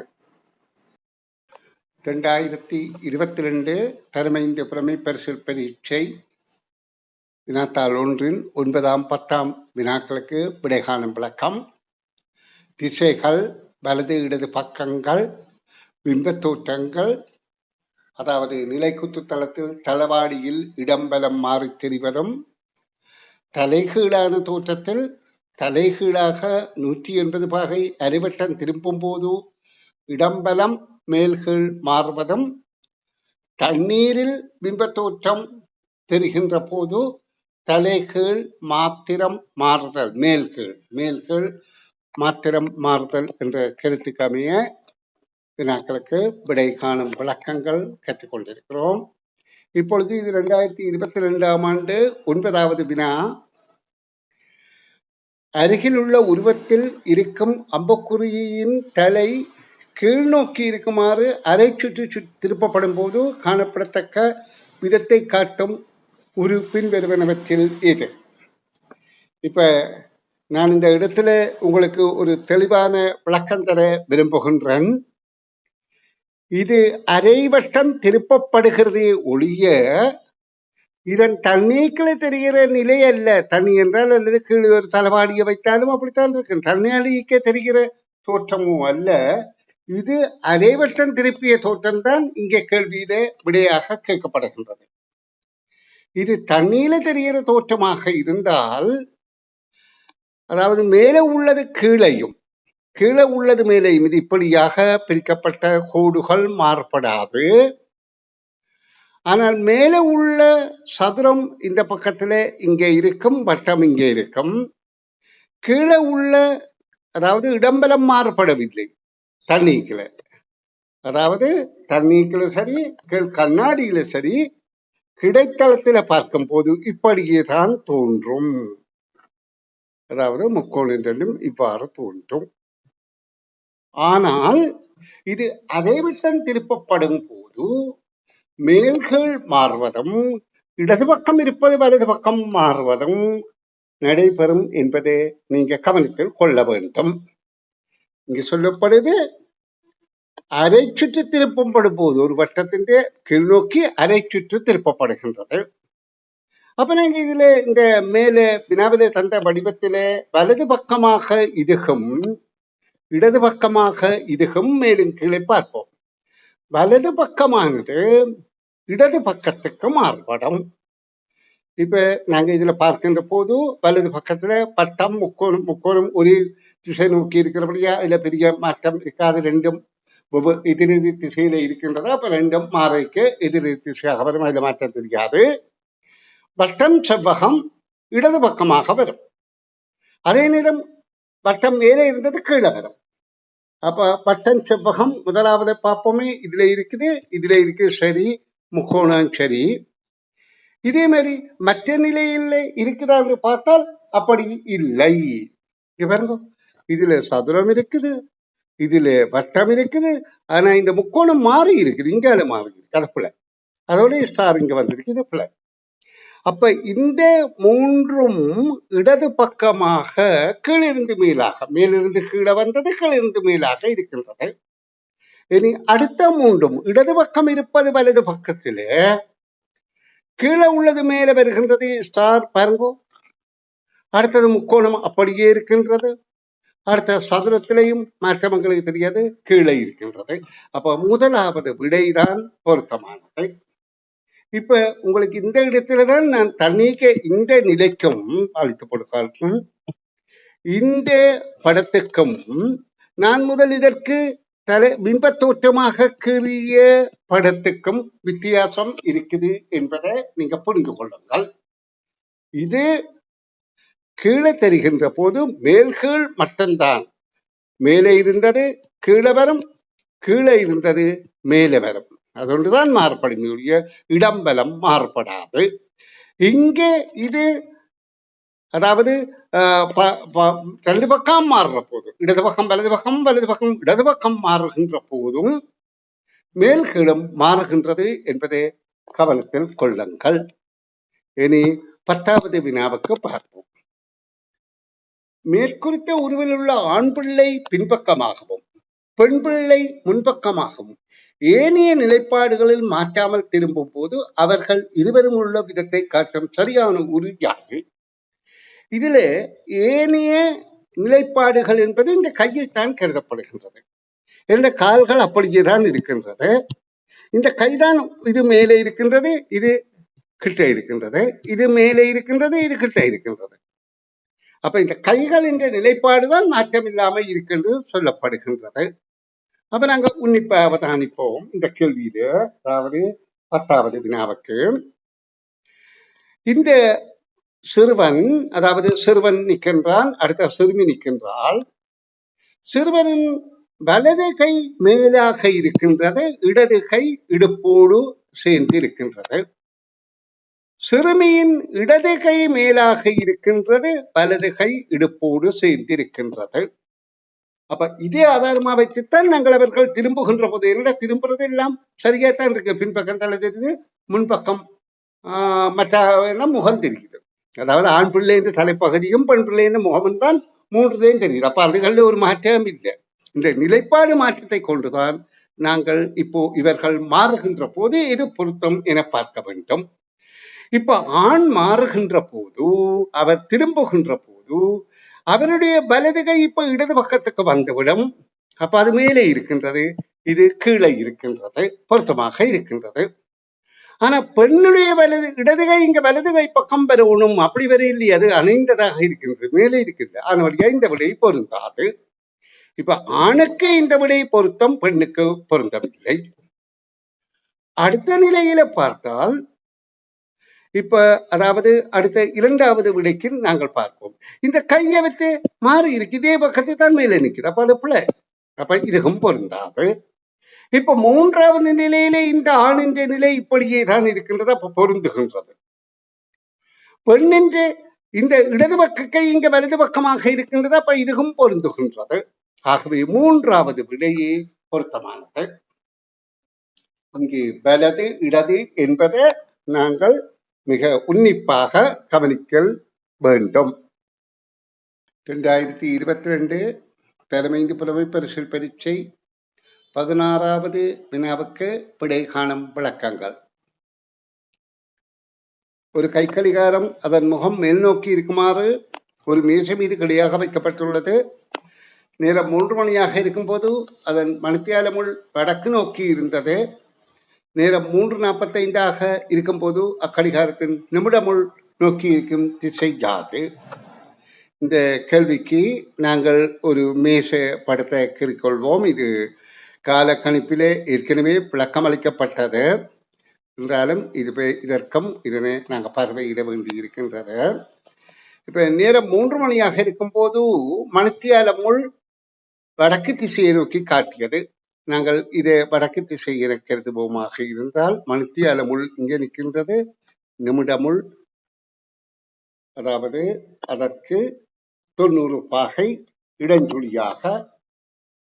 2022 தரமைந்த புறமை பரிசில் பரீட்சை வினாத்தாள் 1 9ஆம் 10ஆம் வினாக்களுக்கு விடை காணும் விளக்கம். திசைகள், வலது இடது பக்கங்கள், பிம்பத்தோற்றங்கள், அதாவது நிலைக்குத்து தளத்தில் தளவாடியில் இடம்பலம் மாறி தெரிவதும், தலைகீழான தோற்றத்தில் தலைகீழாக 180 பாகை அரைவட்டம் திரும்பும் போது இடம்பலம் மேல்கீழ் மாறுவதும், தண்ணீரில் பிம்பத்தோற்றம் தெரிகின்ற போது தலைகீழ் மாத்திரம் மாறுதல், மேல்கீழ் மாத்திரம் மாறுதல் என்ற கருத்துக்கு அமைய வினாக்களுக்கு விடை காணும் விளக்கங்கள் கற்றுக்கொண்டிருக்கிறோம். இப்பொழுது இது 2022ஆம் ஆண்டு 9வது வினா. அருகில் உள்ள உருவத்தில் இருக்கும் அம்புக்குறியின் தலை கீழ் நோக்கி இருக்குமாறு அரை சுற்றி திருப்பப்படும் போது காணப்படத்தக்க விதத்தை காட்டும் ஒரு பின்வருவனவற்றில் இது. இப்ப நான் இந்த இடத்துல உங்களுக்கு ஒரு தெளிவான விளக்கம் தர விரும்புகின்றேன். இது அரைவட்டம் திருப்பப்படுகிறதே ஒழிய இதன் தண்ணீக்குள்ள தெரிகிற நிலை அல்ல. தண்ணி என்றால் அல்லது கீழே ஒரு தலைவாடியை வைத்தாலும் அப்படித்தான் இருக்கு. தண்ணீக்க தெரிகிற தோற்றமும் அல்ல. இது அரைவட்டம் திருப்பிய தோற்றம் தான் இங்கே கேள்வியில விடையாக கேட்கப்படுகின்றது. இது தண்ணீர தெரிகிற தோற்றமாக இருந்தால், அதாவது மேலே உள்ளது கீழையும் கீழே உள்ளது மேலேயும் இது இப்படியாக பிரிக்கப்பட்ட கோடுகள் மாறுபடாது. ஆனால் மேலே உள்ள சதுரம் இந்த பக்கத்துல இங்கே இருக்கும், வட்டம் இங்கே இருக்கும். கீழே உள்ள அதாவது இடம்பலம் மாறுபடவில்லை தண்ணீக்குல. அதாவது தண்ணீக்குல சரி, கீழ் கண்ணாடியில சரி, கிடைத்தளத்துல பார்க்கும் போது இப்படியே தான் தோன்றும். அதாவது முக்கோணம் ரெண்டும் இவ்வாறு தோன்றும். ஆனால் இது அரைவட்டம் திருப்பப்படும் போது மேல்கள் மாறுவதும் இடது பக்கம் இருப்பது வலது பக்கம் மாறுவதும் நடைபெறும் என்பதை நீங்க கவனத்தில் கொள்ள வேண்டும். இங்கு சொல்லப்படுது அரை சுற்று திருப்பப்படும் போது ஒரு வட்டத்தின் கீழ் நோக்கி அரை சுற்று திருப்பப்படுகின்றது. அப்ப நீங்க இதுல இந்த மேல வினாவிலே தந்த வடிவத்தில வலது பக்கமாக இதுகும் இடது பக்கமாக இதுகும் மேலும் கீழே பார்ப்போம். வலது பக்கமானது இடது பக்கத்துக்கு மாறுபடும். இப்ப நாங்க இதுல பார்க்கின்ற போது வலது பக்கத்துல பட்டம் முக்கோணம் ஒரு திசை நோக்கி இருக்கிறபடியா இதுல பெரிய மாற்றம் இருக்காது. ரெண்டும் எதிரெதிர் திசையில இருக்கின்றதா, அப்ப ரெண்டும் மாறைக்கு எதிரெதிர் திசையாக வரும். அதுல மாற்றம் தெரியாது. வட்டம் செவ்வகம் இடது பக்கமாக வரும். அதே நேரம் வட்டம் மேலே இருந்தது கீழே வரும். அப்ப வட்டம் செவ்வகம் முதலாவது பார்ப்போமே. இதுல இருக்குது சரி, முக்கோணம் சரி. இதே மாதிரி மற்ற நிலையில் இருக்குதான்னு பார்த்தால் அப்படி இல்லை. பாருங்க, இதுல சதுரம் இருக்குது, இதுல வட்டம் இருக்குது. ஆனா இந்த முக்கோணம் மாறி இருக்குது, இங்கால மாறி இருக்கு கலப்புல. அதோட ஸ்டார் இங்க வந்திருக்கு பிள்ளை. அப்ப இந்த மூன்றும் இடது பக்கமாக கீழிருந்து மேலாக, மேலிருந்து கீழே வந்தது கீழிருந்து மேலாக இருக்கின்றது. இனி அடுத்த மூன்றும் இடது பக்கம் இருப்பது வலது பக்கத்திலே, கீழே உள்ளது மேல வருகின்றது ஸ்டார் பாருங்கோ. அடுத்தது முக்கோணம் அப்படியே இருக்கின்றது. அடுத்த சதுரத்திலையும் மாற்றங்களுக்கு தெரியாது, கீழே இருக்கின்றது. அப்ப முதலாவது விடைதான் பொருத்தமானது. இப்ப உங்களுக்கு இந்த இடத்துலதான் நான் தண்ணீக்க இந்த நிலைக்கும் அளித்து கொடுக்கும் இந்த படத்துக்கும் நான் முதல் இதற்கு பிம்ப தோற்றமாக கீறிய படத்துக்கும் வித்தியாசம் இருக்குது என்பதை நீங்க புரிந்து கொள்ளுங்கள். இது கீழே தெரிகின்ற போது மேல்கீழ் மட்டும்தான். மேலே இருந்தது கீழே வரும், கீழே இருந்தது மேலே வரும். அதொன்றுதான் மாறுபடும், இடம்பலம் மாறுபடாது. இங்கே இது அதாவது ரெண்டு பக்கம் மாறுற போது, இடது பக்கம் வலது பக்கம், வலது பக்கம் இடது பக்கம் மாறுகின்ற போதும் மேல் கீழும் மாறுகின்றது என்பதை கவனத்தில் கொள்ளுங்கள். இனி 10வது வினாவுக்கு பார்ப்போம். மேற்குறித்த உருவில் உள்ள ஆண் பிள்ளை பின்பக்கமாகவும் பெண் பிள்ளை முன்பக்கமாகவும் ஏனைய நிலைப்பாடுகளில் மாற்றாமல் திரும்பும் போது அவர்கள் இருவரும் உள்ள விதத்தை காட்டும் சரியான உரு யாது? இதுல ஏனைய நிலைப்பாடுகள் என்பது இந்த கையில் தான் கருதப்படுகின்றது. இரண்டு கால்கள் அப்படியேதான் இருக்கின்றது. இந்த கைதான் இது மேலே இருக்கின்றது, இது கிட்ட இருக்கின்றது, இது மேலே இருக்கின்றது, இது கிட்ட இருக்கின்றது. அப்ப இந்த கைகள் என்ற நிலைப்பாடுதான் மாற்றம் இல்லாமல் இருக்கின்றது சொல்லப்படுகின்றது. அப்ப நாங்க உன்னிப்ப அவதானிப்போம் இந்த கேள்வியில. அதாவது 10வது வினாவுக்கு இந்த சிறுவன், அதாவது சிறுவன் நிற்கின்றான், அடுத்த சிறுமி நிற்கின்றாள். சிறுவனின் வலது கை மேலாக இருக்கின்றது, இடது கை இடுப்போடு சேர்ந்து இருக்கின்றது. சிறுமியின் இடது கை மேலாக இருக்கின்றது, வலது கை இடுப்போடு சேர்ந்து இருக்கின்றது. அப்ப இதே ஆதாரமா வைத்துத்தான் நாங்கள் அவர்கள் திரும்புகின்ற போது என்னடா திரும்புறது எல்லாம் சரியாத்தான் இருக்கு. பின்பக்கம் தலை தெரியுது, முன்பக்கம் மற்ற முகம் தெரியுது. அதாவது ஆண் பிள்ளைன்ற தலைப்பகுதியும் பெண் பிள்ளைன்ற முகமும் தான் மூன்றுலேயும் தெரியுது. அப்ப அதுகளில் ஒரு மாற்றம் இல்லை. இந்த நிலைப்பாடு மாற்றத்தை கொண்டுதான் நாங்கள் இப்போ இவர்கள் மாறுகின்ற போது இது பொருத்தம் என பார்க்க வேண்டும். இப்ப ஆண் மாறுகின்ற போது, அவர் திரும்புகின்ற போது அவருடைய வலது கை இப்ப இடது பக்கத்துக்கு வந்துவிடும். அப்ப அது மேலே இருக்கின்றது, இது கீழே இருக்கின்றது, பொருத்தமாக இருக்கின்றது. ஆனா பெண்ணுடைய இடது கை இங்க வலது கை பக்கம் வரணும், அப்படி வரையில்லை, அது அணைந்ததாக இருக்கின்றது, மேலே இருக்கின்றது. ஆனால் இந்த விடை பொருந்தாது. இப்ப ஆணுக்கு இந்த விடை பொருத்தம், பெண்ணுக்கு பொருந்தவில்லை. அடுத்த நிலையில பார்த்தால் இப்ப அதாவது அடுத்த இரண்டாவது விடைக்கு நாங்கள் பார்ப்போம். இந்த கையை விட்டு மாறி இருக்கு, இதே பக்கத்தை தான் மேலே நிற்குது, அப்ப அது பிள்ளை, அப்ப இதுக்கும் பொருந்தாது. இப்ப மூன்றாவது நிலையில இந்த ஆணின் நிலை இப்படியே தான் இருக்கின்றது, அப்ப பொருந்துகின்றது. பெண்ணின் இந்த இடது பக்க கை இங்க வலது பக்கமாக இருக்கின்றது, அப்ப இதுவும் பொருந்துகின்றது. ஆகவே மூன்றாவது விடையே பொருத்தமானது. இங்கு வலது இடது என்பதை நாங்கள் மிக உன்னிப்பாக கவனிக்கல் வேண்டும். 2022 தலைமைந்து புலமை பரிசில் பரீட்சை 16வது வினாவுக்கு விடை காணும் விளக்கங்கள். ஒரு கைக்கடிகாரம் அதன் முகம் மேல் நோக்கி இருக்குமாறு ஒரு மேசை மீது கிடையாக வைக்கப்பட்டுள்ளது. நேரம் 3 மணியாக இருக்கும்போது அதன் மணித்தியால முள் வடக்கு நோக்கி இருந்தது. நேரம் 3:45 இருக்கும்போது அக்கடிகாரத்தின் நிமிட முள் நோக்கி இருக்கும் திசை யாது? இந்த கேள்விக்கு நாங்கள் ஒரு மேச படத்தை கீறிக்கொள்வோம். இது காலக்கணிப்பிலே ஏற்கனவே விளக்கம் அளிக்கப்பட்டது என்றாலும் இதற்கும் இதனை நாங்கள் பார்வையிட வேண்டி இருக்கின்றது. இப்ப நேரம் 3 மணியாக இருக்கும் போது மணித்தியால முள் வடக்கு திசையை நோக்கி காட்டியது. நாங்கள் இதை வடக்கு திசை என கருதுவோமாக இருந்தால் மணித்தியால முள் இங்கே நிற்கின்றது, நிமிட முள் அதாவது அதற்கு 90 பாகை இடஞ்சுழியாக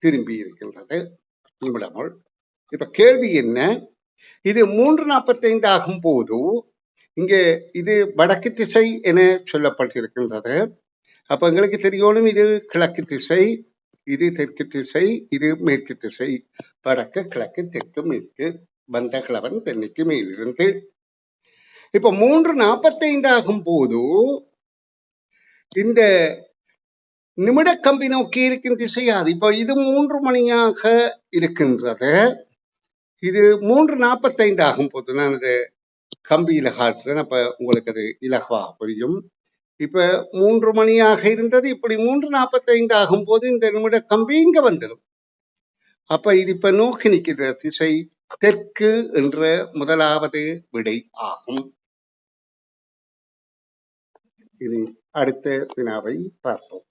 திரும்பி இருக்கின்றது நிமிட முள். இப்ப கேள்வி என்ன, இது 3:45 ஆகும் போது இங்கே இது வடக்கு திசை என சொல்லப்பட்டிருக்கின்றது. அப்ப எங்களுக்கு தெரியணும், இது கிழக்கு திசை, இது தெற்கு திசை, இது மேற்கு திசை. வடக்கு கிழக்கு தெற்கு மேற்கு, வந்த கிழவன் தென்னைக்கு மேலிருந்து. இப்ப 3:45 ஆகும் போது இந்த நிமிட கம்பி நோக்கி இருக்கும் திசை அது. இப்ப இது 3 மணியாக இருக்கின்றது, இது 3:45 ஆகும் போது நான் அது கம்பியில காட்டுறேன், அப்ப உங்களுக்கு அது இலகுவாக புரியும். இப்ப 3 மணியாக இருந்தது, இப்படி 3:45 ஆகும் போது இந்த நிமிட கம்பி இங்க வந்துடும். அப்ப இது இப்ப நோக்கி நிற்கிற திசை தெற்கு என்ற முதலாவது விடை ஆகும். இனி அடுத்த வினாவை பார்ப்போம்.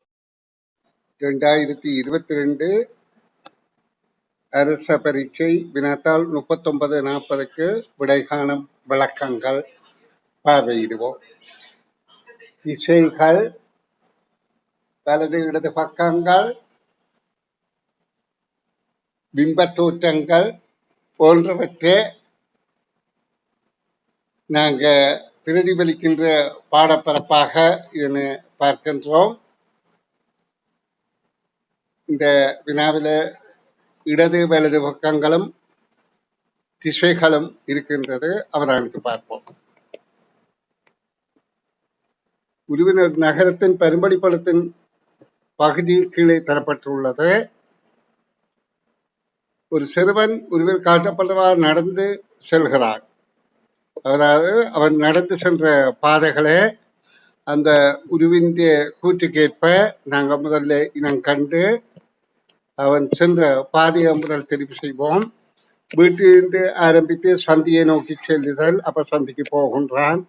2022 அரச பரீட்சை வினாத்தாள் 39-40க்கு விடை காணும் விளக்கங்கள் பார்வையிடுவோம். திசைகள், வலது இடது பக்கங்கள், பிம்பத்தோற்றங்கள் போன்றவற்றை நாங்க பிரதிபலிக்கின்ற பாடப்பரப்பாக இதனை பார்க்கின்றோம். இந்த வினாவில இடது வலது பக்கங்களும் திசைகளும் இருக்கின்றது, அவதானித்து பார்ப்போம். உருவினர் நகரத்தின் பெரும்படி படத்தின் பகுதி கீழே தரப்பட்டுள்ளது. ஒரு சிறுவன் உருவில் காட்டப்பட்டவாறு நடந்து செல்கிறான். அதாவது அவன் நடந்து சென்ற பாதைகளே அந்த உருவின் கூற்றுக்கேற்ப நாங்கள் முதல்ல இனம் கண்டு அவன் சென்ற பாதையை முதல் தெரிவு செய்வோம். வீட்டிலிருந்து ஆரம்பித்து சந்தியை நோக்கி செல்லுதல், அப்ப சந்திக்கு போகின்றான்.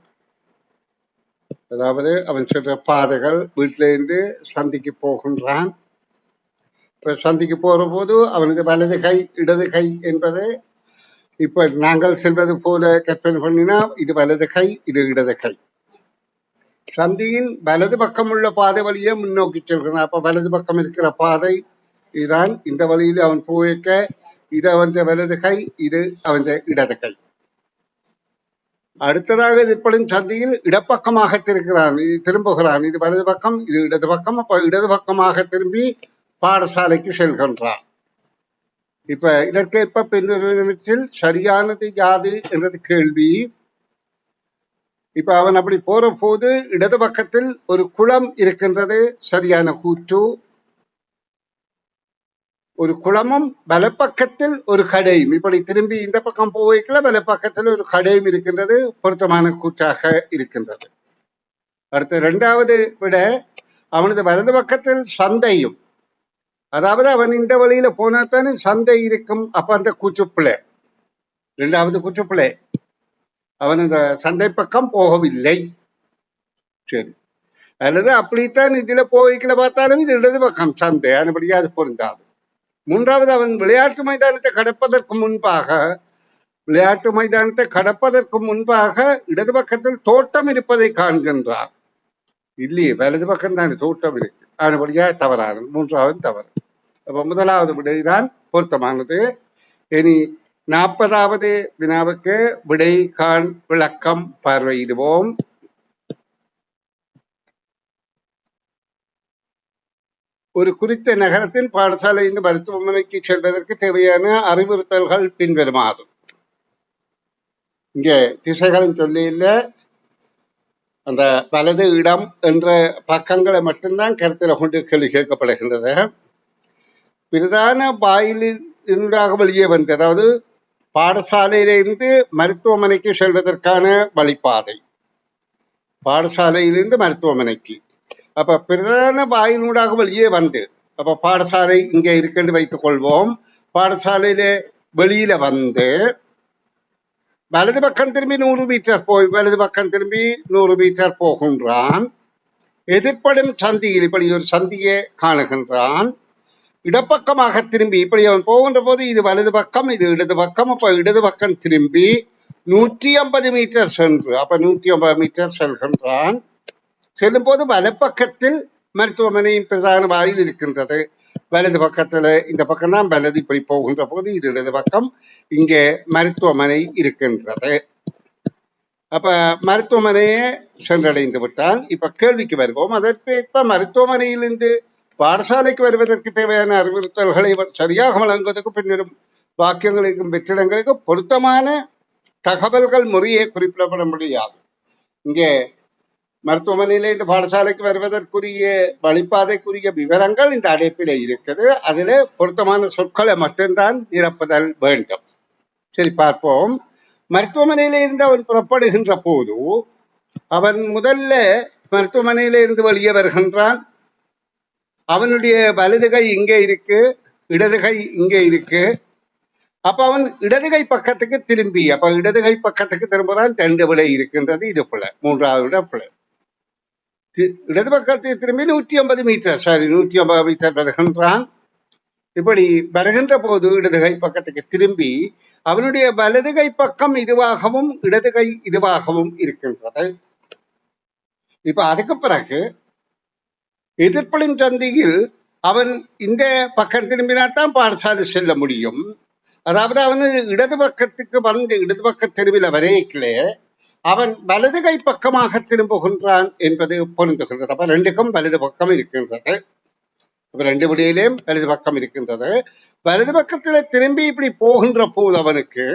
அதாவது அவன் சென்ற பாதைகள், வீட்டிலிருந்து சந்திக்கு போகின்றான். இப்ப சந்திக்கு போற போது அவனது வலது கை இடது கை என்பது இப்ப நாங்கள் செல்வது போல கற்பனை பண்ணினா இது வலது கை, இது இடது கை. சந்தியின் வலது பக்கம் உள்ள பாதை வழியே முன்னோக்கி செல்கிறான். அப்ப வலது பக்கம் இருக்கிற பாதை இதுதான். இந்த வழியில் அவன் போயிருக்க, இது அவன் வலது கை, இது அவன் இடது கை. அடுத்ததாக இப்படும் சந்தியில் இடப்பக்கமாக திரும்புகிறான். இது வலது பக்கம், இது இடது பக்கம். அப்ப இடது பக்கமாக திரும்பி பாடசாலைக்கு செல்கின்றான். இப்ப இதற்கேற்ப பின்வருவனவற்றில் சரியானது யாது என்றது கேள்வி. இப்ப அவன் அப்படி போற போது இடது பக்கத்தில் ஒரு குளம் இருக்கின்றது, சரியான கூற்று. ஒரு குளமும் வலப்பக்கத்தில் ஒரு கடையும், இப்படி திரும்பி இந்த பக்கம் போய்க்கல வலப்பக்கத்தில் ஒரு கடையும் இருக்கின்றது, பொருத்தமான கூற்றாக இருக்கின்றது. அடுத்து இரண்டாவது விட அவனது வலது பக்கத்தில் சந்தையும், அதாவது அவன் இந்த வழியில போனாத்தானே சந்தை இருக்கும். அப்ப அந்த கூற்றுப்பிள்ளை, இரண்டாவது கூற்றுப்பிள்ளை, அவன் இந்த சந்தை பக்கம் போகவில்லை. சரி, அல்லது அப்படித்தான் இதுல போய்க்கல பார்த்தாலும் இது இடது பக்கம் சந்தை, அதுபடியா அது பொருந்தாது. மூன்றாவது, அவன் விளையாட்டு மைதானத்தை கடப்பதற்கு முன்பாக இடது பக்கத்தில் தோட்டம் இருப்பதை காண்கின்றார். இல்லையே, வலது பக்கம் தான் தோட்டம் இருக்கு, அதுபடியா தவறானது. மூன்றாவது தவறு. அப்ப முதலாவது விடைதான் பொருத்தமானது. இனி 40வது வினாவுக்கு விடை காண் விளக்கம் பார்வையிடுவோம். ஒரு குறித்த நகரத்தின் பாடசாலையின் மருத்துவமனைக்கு செல்வதற்கு தேவையான அறிவுறுத்தல்கள் பின்வருமாறு. இங்கே திசைகளின் சொல்லியில அந்த வலது இடம் என்ற பக்கங்களை மட்டும்தான் கருத்தில் கொண்டு கேள்வி கேட்கப்படுகின்றது. பிரதான வாயிலில் இருந்தாக வெளியே வந்து, அதாவது பாடசாலையிலிருந்து மருத்துவமனைக்கு செல்வதற்கான வழிபாதை, பாடசாலையிலிருந்து மருத்துவமனைக்கு. அப்ப பிரதான வாயிலூடாக வெளியே வந்து, அப்ப பாடசாலை இங்கே இருக்குன்னு வைத்துக் கொள்வோம். பாடசாலையில வெளியில வந்து வலது பக்கம் திரும்பி 100 மீட்டர் போய் வலது பக்கம் திரும்பி 100 மீட்டர் போகின்றான். எதிர்ப்படும் சந்தியில் இப்படி ஒரு சந்தியை காணுகின்றான். இடப்பக்கமாக திரும்பி இப்படி அவன் போகின்ற போது இது வலது பக்கம், இது இடது பக்கம். அப்ப இடது பக்கம் திரும்பி 150 மீட்டர் சென்று, அப்ப 150 மீட்டர் செல்கின்றான். செல்லும் போது வலப்பக்கத்தில் மருத்துவமனையின் பிரதான வாயில் இருக்கின்றது. வலது பக்கத்துல இந்த பக்கம் தான் வலது, இப்படி போகின்ற போது இது இடது பக்கம், இங்கே மருத்துவமனை இருக்கின்றது. அப்ப மருத்துவமனையை சென்றடைந்து விட்டால் இப்ப கேள்விக்கு வருவோம். அதற்கு இப்ப மருத்துவமனையிலிருந்து பாடசாலைக்கு வருவதற்கு தேவையான அறிவுறுத்தல்களை சரியாக வழங்குவதற்கு பின்னரும் வாக்கியங்களுக்கும் வெற்றிடங்களுக்கும் பொருத்தமான தகவல்கள் முறையே குறிப்பிடப்பட முடியாது. இங்கே மருத்துவமனையில இந்த பாடசாலைக்கு வருவதற்குரிய வழிபாதைக்குரிய விவரங்கள் இந்த அடைப்பில இருக்குது. அதில் பொருத்தமான சொற்களை மட்டும்தான் நிரப்புதல் வேண்டும். சரி, பார்ப்போம். மருத்துவமனையில இருந்து அவன் புறப்படுகின்ற போது அவன் முதல்ல மருத்துவமனையில இருந்து வெளியே வருகின்றான். அவனுடைய வலதுகை இங்கே இருக்கு, இடதுகை இங்கே இருக்கு. அப்ப அவன் இடதுகை பக்கத்துக்கு திரும்பி, அப்ப இடதுகை பக்கத்துக்கு திரும்புறான். 2 விடை இருக்கின்றது, இது பிள்ளை. மூன்றாவது விட பிள்ளை. இடது பக்கத்துக்கு திரும்பி 150 மீட்டர், சரி 150 மீட்டர் வருகின்றான். இப்படி வருகின்ற போது இடதுகை பக்கத்துக்கு திரும்பி அவனுடைய வலதுகை பக்கம் இதுவாகவும் இடதுகை இதுவாகவும் இருக்கின்றது. இப்ப அதுக்கு பிறகு எதிர்ப்படும் சந்தியில் அவன் இந்த பக்கம் திரும்பினாத்தான் பாடசாலை செல்ல முடியும். அதாவது அவன் இடது பக்கத்துக்கு வந்து இடது பக்க தெருவில் வரையிலே அவன் வலதுகை பக்கமாக திரும்புகின்றான் என்பது பொருந்துகின்றது. அப்ப ரெண்டுக்கும் வலது பக்கம் இருக்கின்றது. ரெண்டு விடையிலேயும் வலது பக்கம் இருக்கின்றது. வலது பக்கத்துல திரும்பி இப்படி போகின்ற போது அவனுக்கு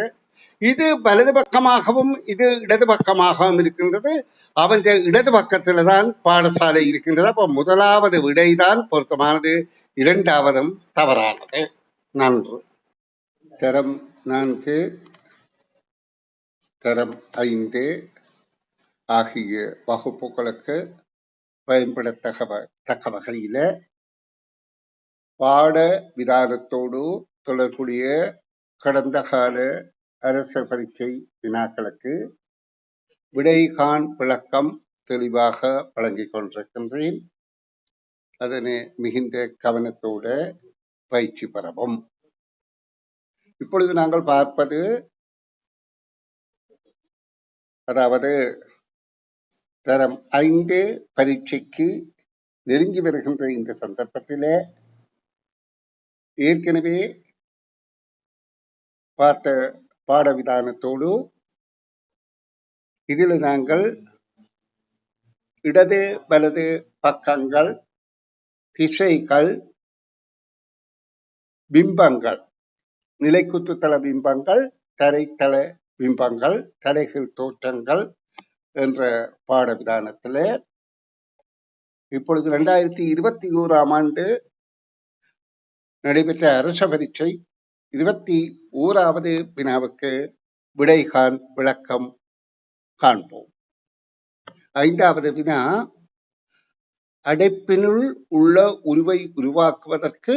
இது வலது பக்கமாகவும் இது இடது பக்கமாகவும் இருக்கின்றது. அவன் இடது பக்கத்துல தான் பாடசாலை இருக்கின்றது. அப்ப முதலாவது விடைதான் பொருத்தமானது, இரண்டாவதும் தவறானது. நன்று. தரம் 4, தரம் 5 ஆகிய வகுப்புகளுக்கு பயன்படத்தக்க வகையில பாட விதானத்தோடு தொடர்புடைய கடந்த கால அரச பரீட்சை வினாக்களுக்கு விடைகாண் விளக்கம் தெளிவாக வழங்கிக் கொண்டிருக்கின்றேன். அதனை மிகுந்த கவனத்தோடு பயிற்சி பெறவும். இப்பொழுது நாங்கள் பார்ப்பது, அதாவது தரம் 5 பரீட்சைக்கு நெருங்கி வருகின்ற இந்த சந்தர்ப்பத்தில் ஏற்கனவே பார்த்த பாடவிதானத்தோடு இதில் நாங்கள் இடது வலது பக்கங்கள், திசைகள், பிம்பங்கள், நிலைக்குத்துத்தள பிம்பங்கள், தரைத்தள பிம்பங்கள், தலைகள் தோற்றங்கள், என்ற பாடவிதானத்தில் இப்பொழுது 2021 நடைபெற்ற அரச பரீட்சை 21வது வினாவுக்கு விடைகாண் விளக்கம் காண்போம். 5வது வினா, அடைப்பினுள் உள்ள உருவை உருவாக்குவதற்கு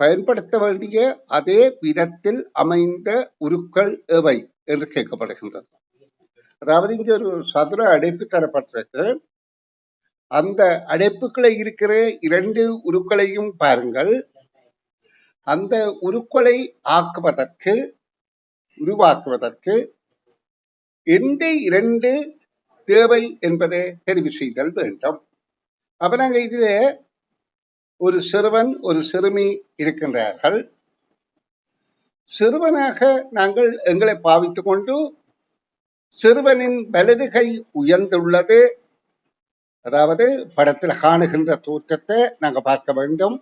பயன்படுத்த வேண்டிய அதே விதத்தில் அமைந்த உருக்கள் எவை என்று கேட்கப்படுகின்றது. அதாவது இங்கே ஒரு சதுர அடைப்பு தரப்பட்டிருக்கு. அந்த அடைப்புகளை இருக்கிற 2 உருக்களையும் பாருங்கள். அந்த உருக்களை உருவாக்குவதற்கு எந்த 2 தேவை என்பதை தெரிவு செய்தல் வேண்டும். அப்ப நாங்க இதுல ஒரு சிறுவன் ஒரு சிறுமி இருக்கின்றார்கள். சிறுவனாக நாங்கள் எங்களை பாவித்துக் கொண்டு சிறுவனின் வலது கை உயர்ந்துள்ளது. அதாவது படத்தில் காணுகின்ற தோற்றத்தை நாங்கள் பார்க்க வேண்டும்.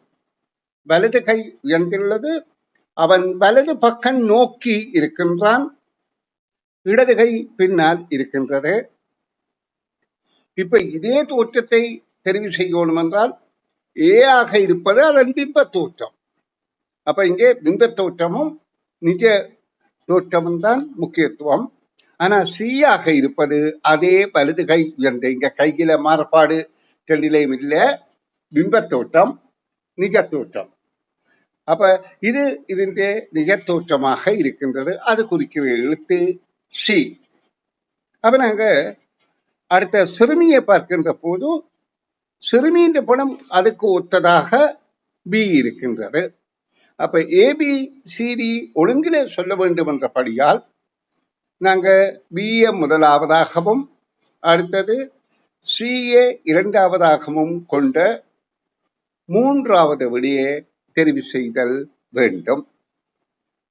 வலது கை உயர்ந்துள்ளது. அவன் வலது பக்கம் நோக்கி இருக்கின்றான். இடது கை பின்னால் இருக்கின்றது. இப்ப இதே தோற்றத்தை தெரிவு செய்யணும் என்றால் ஏ ஆக இருப்பது அதன் பிம்ப தோற்றம். அப்ப இங்கே பிம்ப தோற்றமும் நிஜ தோற்றமும் தான் முக்கியத்துவம். ஆனா சி ஆக இருப்பது அதே வலது கை உயர்ந்த, இங்க கையில மாறுபாடு 2லையும் இல்ல, பிம்ப தோற்றம் நிஜ தோற்றம். அப்ப இது இதன் நிஜ தோற்றமாக இருக்கின்றது. அது குறிக்கிற எழுத்து சி. அப்ப நாங்க அடுத்த சிறுமியை பார்க்கின்ற போது சிறுமியின் படம் அதுக்கு ஒத்ததாக பி இருக்கின்றது. அப்ப ஏபி சிடி ஒழுங்கிலே சொல்ல வேண்டும் என்றபடியால் நாங்க பிஏ முதலாவதாகவும் அடுத்தது சிஏ 2வதாகவும் கொண்ட 3வது விடையை தெரிவு செய்தல் வேண்டும்.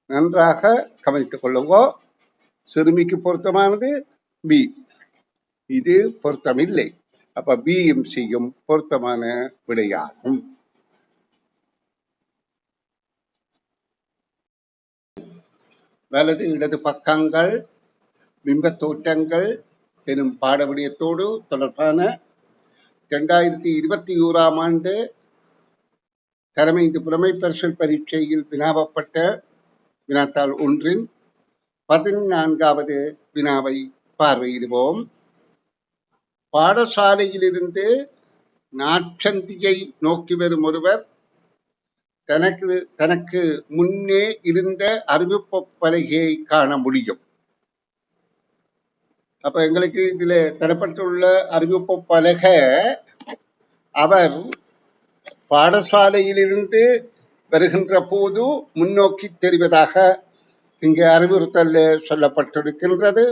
நன்றாக கவனித்துக் கொள்ளுங்கோ. சிறுமிக்கு பொருத்தமானது பி, இது பொருத்தமில்லை. அப்ப பியும் சியும் பொருத்தமான விடையாகும். வலது இடது பக்கங்கள் பிம்ப தோற்றங்கள் எனும் பாடவிடயத்தோடு தொடர்பான 2021 தலைமை புலமை பரிசில் பரீட்சையில் வினாவப்பட்ட வினாத்தாள் 1 14வது வினாவை பார்வையிடுவோம். பாடசாலையிலிருந்து நாற்சந்தியை நோக்கி வரும் ஒருவர் தனக்கு முன்னே இருந்த அறிவிப்பு பலகையை காண முடியும். அப்ப எங்களுக்கு இதுல தரப்பட்டுள்ள அறிவிப்பு பலகை அவர் பாடசாலையிலிருந்து வருகின்ற போது முன்னோக்கி தெரிவதாக இங்கே அறிவுறுத்தல் சொல்லப்பட்டிருக்கின்றது.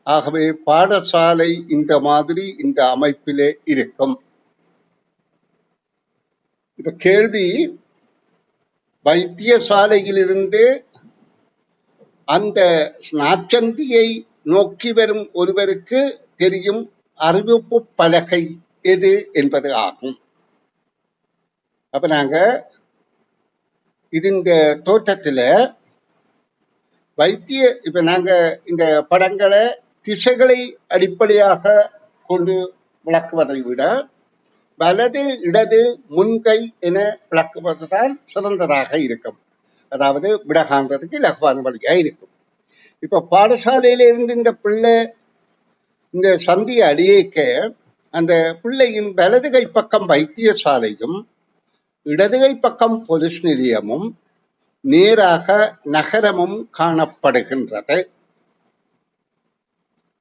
ஆகவே பாடசாலை இந்த மாதிரி இந்த அமைப்பிலே இருக்கும். இப்ப கேள்வி, வைத்தியசாலையிலிருந்து அந்த நாற்சந்தியை நோக்கி வரும் ஒருவருக்கு தெரியும் அறிவிப்பு பலகை எது என்பது ஆகும். அப்ப நாங்க இந்த தோற்றத்துல இப்ப நாங்க இந்த படங்களை திசைகளை அடிப்படையாக கொண்டு விளக்குவதை விட வலது இடது முன்கை என விளக்குவதுதான் சிறந்ததாக இருக்கும். அதாவது விட காண்றதுக்கு இலகுவான வழியா இருக்கும். இப்ப பாடசாலையில இருந்து இந்த பிள்ளை இந்த சந்தியை அடியேக்க அந்த பிள்ளையின் வலது கை பக்கம் வைத்தியசாலையும் இடது கை பக்கம் போலீஸ் நிலையமும் நேராக நகரமும் காணப்படுகின்றது.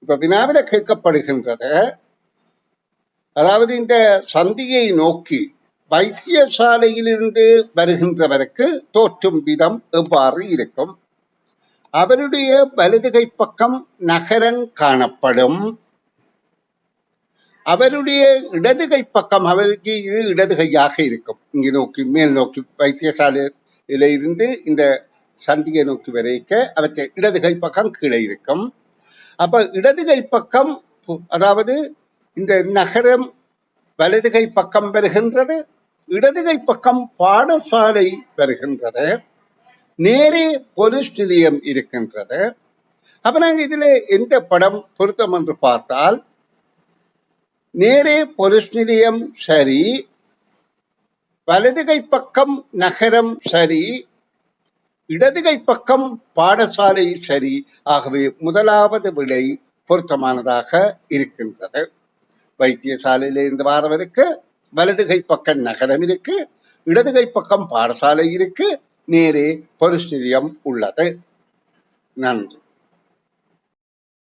இப்ப வினாவில கேட்கப்படுகின்றது, அதாவது இந்த சந்தியை நோக்கி வைத்தியசாலையிலிருந்து வருகின்றவருக்கு தோற்றும் விதம் எவ்வாறு இருக்கும்? அவருடைய வலது கை பக்கம் நகரம் காணப்படும். அவருடைய இடது கை பக்கம் அவருக்கு இது இடது கையாக இருக்கும். இங்கே நோக்கி மேல் நோக்கி வைத்தியசாலையில இருந்து இந்த சந்தியை நோக்கி வரைக்க அவருக்கு இடது கை பக்கம் கீழே இருக்கும். அப்ப இடது கை பக்கம், அதாவது இந்த நகரம் வலது கை பக்கம் வருகின்றது, இடது கை பக்கம் பாடசாலை வருகின்றது, நேரே போலீஸ் நிலையம் இருக்கின்றது. அப்ப நாங்க இதுல எந்த படம் பொருத்தம் என்று பார்த்தால், நேரே பொலிஸ் நிலையம் சரி, வலதுகை பக்கம் நகரம் சரி, இடதுகை பக்கம் பாடசாலை சரி. ஆகவே முதலாவது விடை பொருத்தமானதாக இருக்கின்றது. வைத்தியசாலையில இருந்து வாரவருக்கு வலதுகை பக்கம் நகரம் இருக்கு, இடதுகை பக்கம் பாடசாலை இருக்கு, நேரே பொலிஸ் நிலையம் உள்ளது. நன்றி.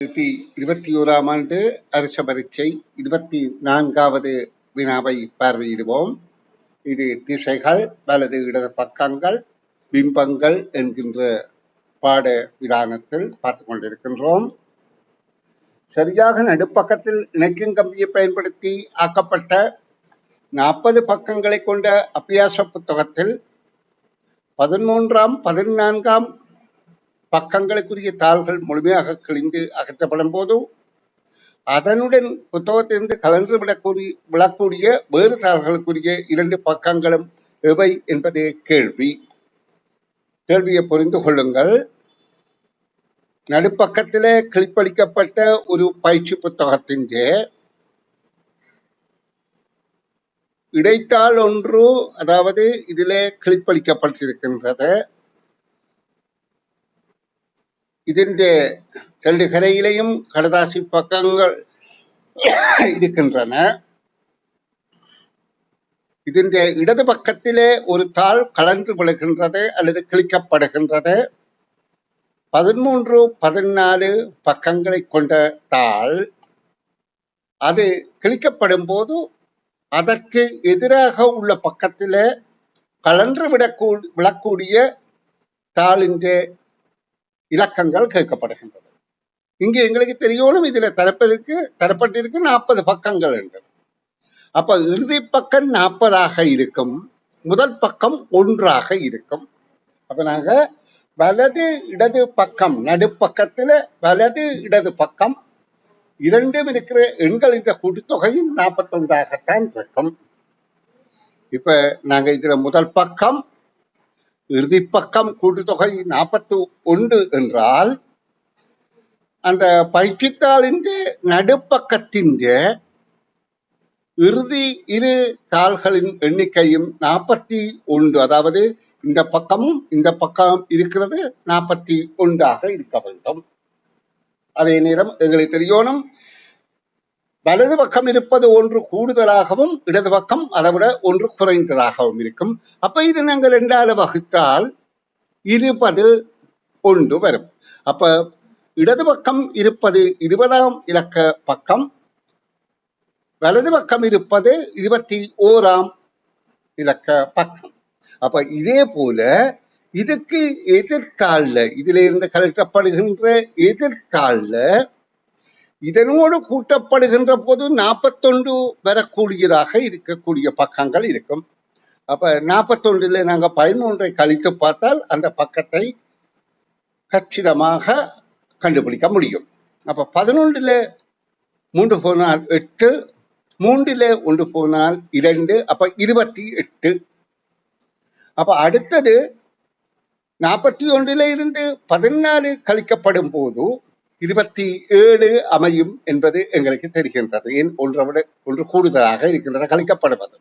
2021ஆம் ஆண்டு அரச பரீட்சை 24வது வினாவை பார்வையிடுவோம். இது திசைகள், வலது இடது பக்கங்கள், பிம்பங்கள் என்கின்ற பாட விதானத்தில் பார்த்து கொண்டிருக்கின்றோம். சரியாக நடுப்பக்கத்தில் இணைக்கும் கம்பியை பயன்படுத்தி ஆக்கப்பட்ட 40 பக்கங்களை கொண்ட அபியாச புத்தகத்தில் 13ஆம் 14ஆம் பக்கங்களுக்குரிய தாள்கள் முழுமையாக கிழிந்து அகற்றப்படும் போது அதனுடன் புத்தகத்திலிருந்து கலந்து விடக்கூடிய வேறு தாள்களுக்குரிய 2 பக்கங்களும் எவை என்பதே கேள்வி. கேள்வியை புரிந்து கொள்ளுங்கள். நடுப்பக்கத்திலே கிளிப்பளிக்கப்பட்ட ஒரு பயிற்சி புத்தகத்தின் இடைத்தாள் ஒன்று, அதாவது இதிலே கிளிப்பளிக்கப்பட்டிருக்கின்றது. ഇതിന്റെ 2 கரையிலையும் கடதாசி பக்கங்கள் இருக்கின்றன. ഇതിന്റെ இடது பக்கத்திலே ஒரு தாள் கலந்து விழுகின்றது அல்லது கிழிக்கப்படுகின்றது. 13, 14 பக்கங்களை கொண்ட தாள். அது கிழிக்கப்படும் போது அதற்கு எதிராக உள்ள பக்கத்திலே கலன்று விழக்கூடிய தாளின் இலக்கங்கள் கேட்கப்படுகின்றது. இங்கே எங்களுக்கு தெரியணும், இதுல தரப்பட்டிருக்கு 40 பக்கங்கள் என்று. அப்ப இறுதி பக்கம் 40ஆக இருக்கும், முதல் பக்கம் 1ஆக இருக்கும். அப்ப நாங்க வலது இடது பக்கம், நடுப்பக்கத்துல வலது இடது பக்கம் இரண்டும் இருக்கிற எண்கள் இந்த கூட்டுத்தொகையும் 41ஆகத்தான் இருக்கும். இப்ப நாங்க இதுல முதல் பக்கம் இறுதி பக்கம் கூட்டுத்தொகை 41 என்றால் அந்த பயிற்சித்தாளின் நடுப்பக்கத்தின் இறுதி இரு தாள்களின் எண்ணிக்கையும் 41, அதாவது இந்த பக்கமும் இந்த பக்கம் இருக்கிறது 41ஆக இருக்க வேண்டும். அதே நேரம் எங்களுக்கு தெரியணும், வலது பக்கம் இருப்பது 1 கூடுதலாகவும் இடது பக்கம் அதை விட 1 குறைந்ததாகவும் இருக்கும். அப்ப இது நாங்கள் 2ஆல் வகுத்தால் 21 வரும். அப்ப இடது பக்கம் இருப்பது 20ஆம் இலக்க பக்கம், வலது பக்கம் இருப்பது 21ஆம் இலக்க பக்கம். அப்ப இதே போல இதுக்கு எதிர்த்தாள்ல, இதிலிருந்து கழிக்கப்படுகின்ற எதிர்த்தாள்ல இதனோடு கூட்டப்படுகின்ற போது 41 வரக்கூடியதாக இருக்கக்கூடிய பக்கங்கள் இருக்கும். அப்ப 41ல நாங்க 13ஐ கழித்து பார்த்தால் அந்த பக்கத்தை கச்சிதமாக கண்டுபிடிக்க முடியும். அப்ப 11ல 3 போனால் 8, 3ல 1 போனால் 2, அப்ப 28. அப்ப அடுத்தது 41ல இருந்து 14 கழிக்கப்படும் போது 27 அமையும் என்பது எங்களுக்கு தெரிகின்றது. ஏன் ஒன்றை விட 1 கூடுதலாக இருக்கின்றது கழிக்கப்படுவது.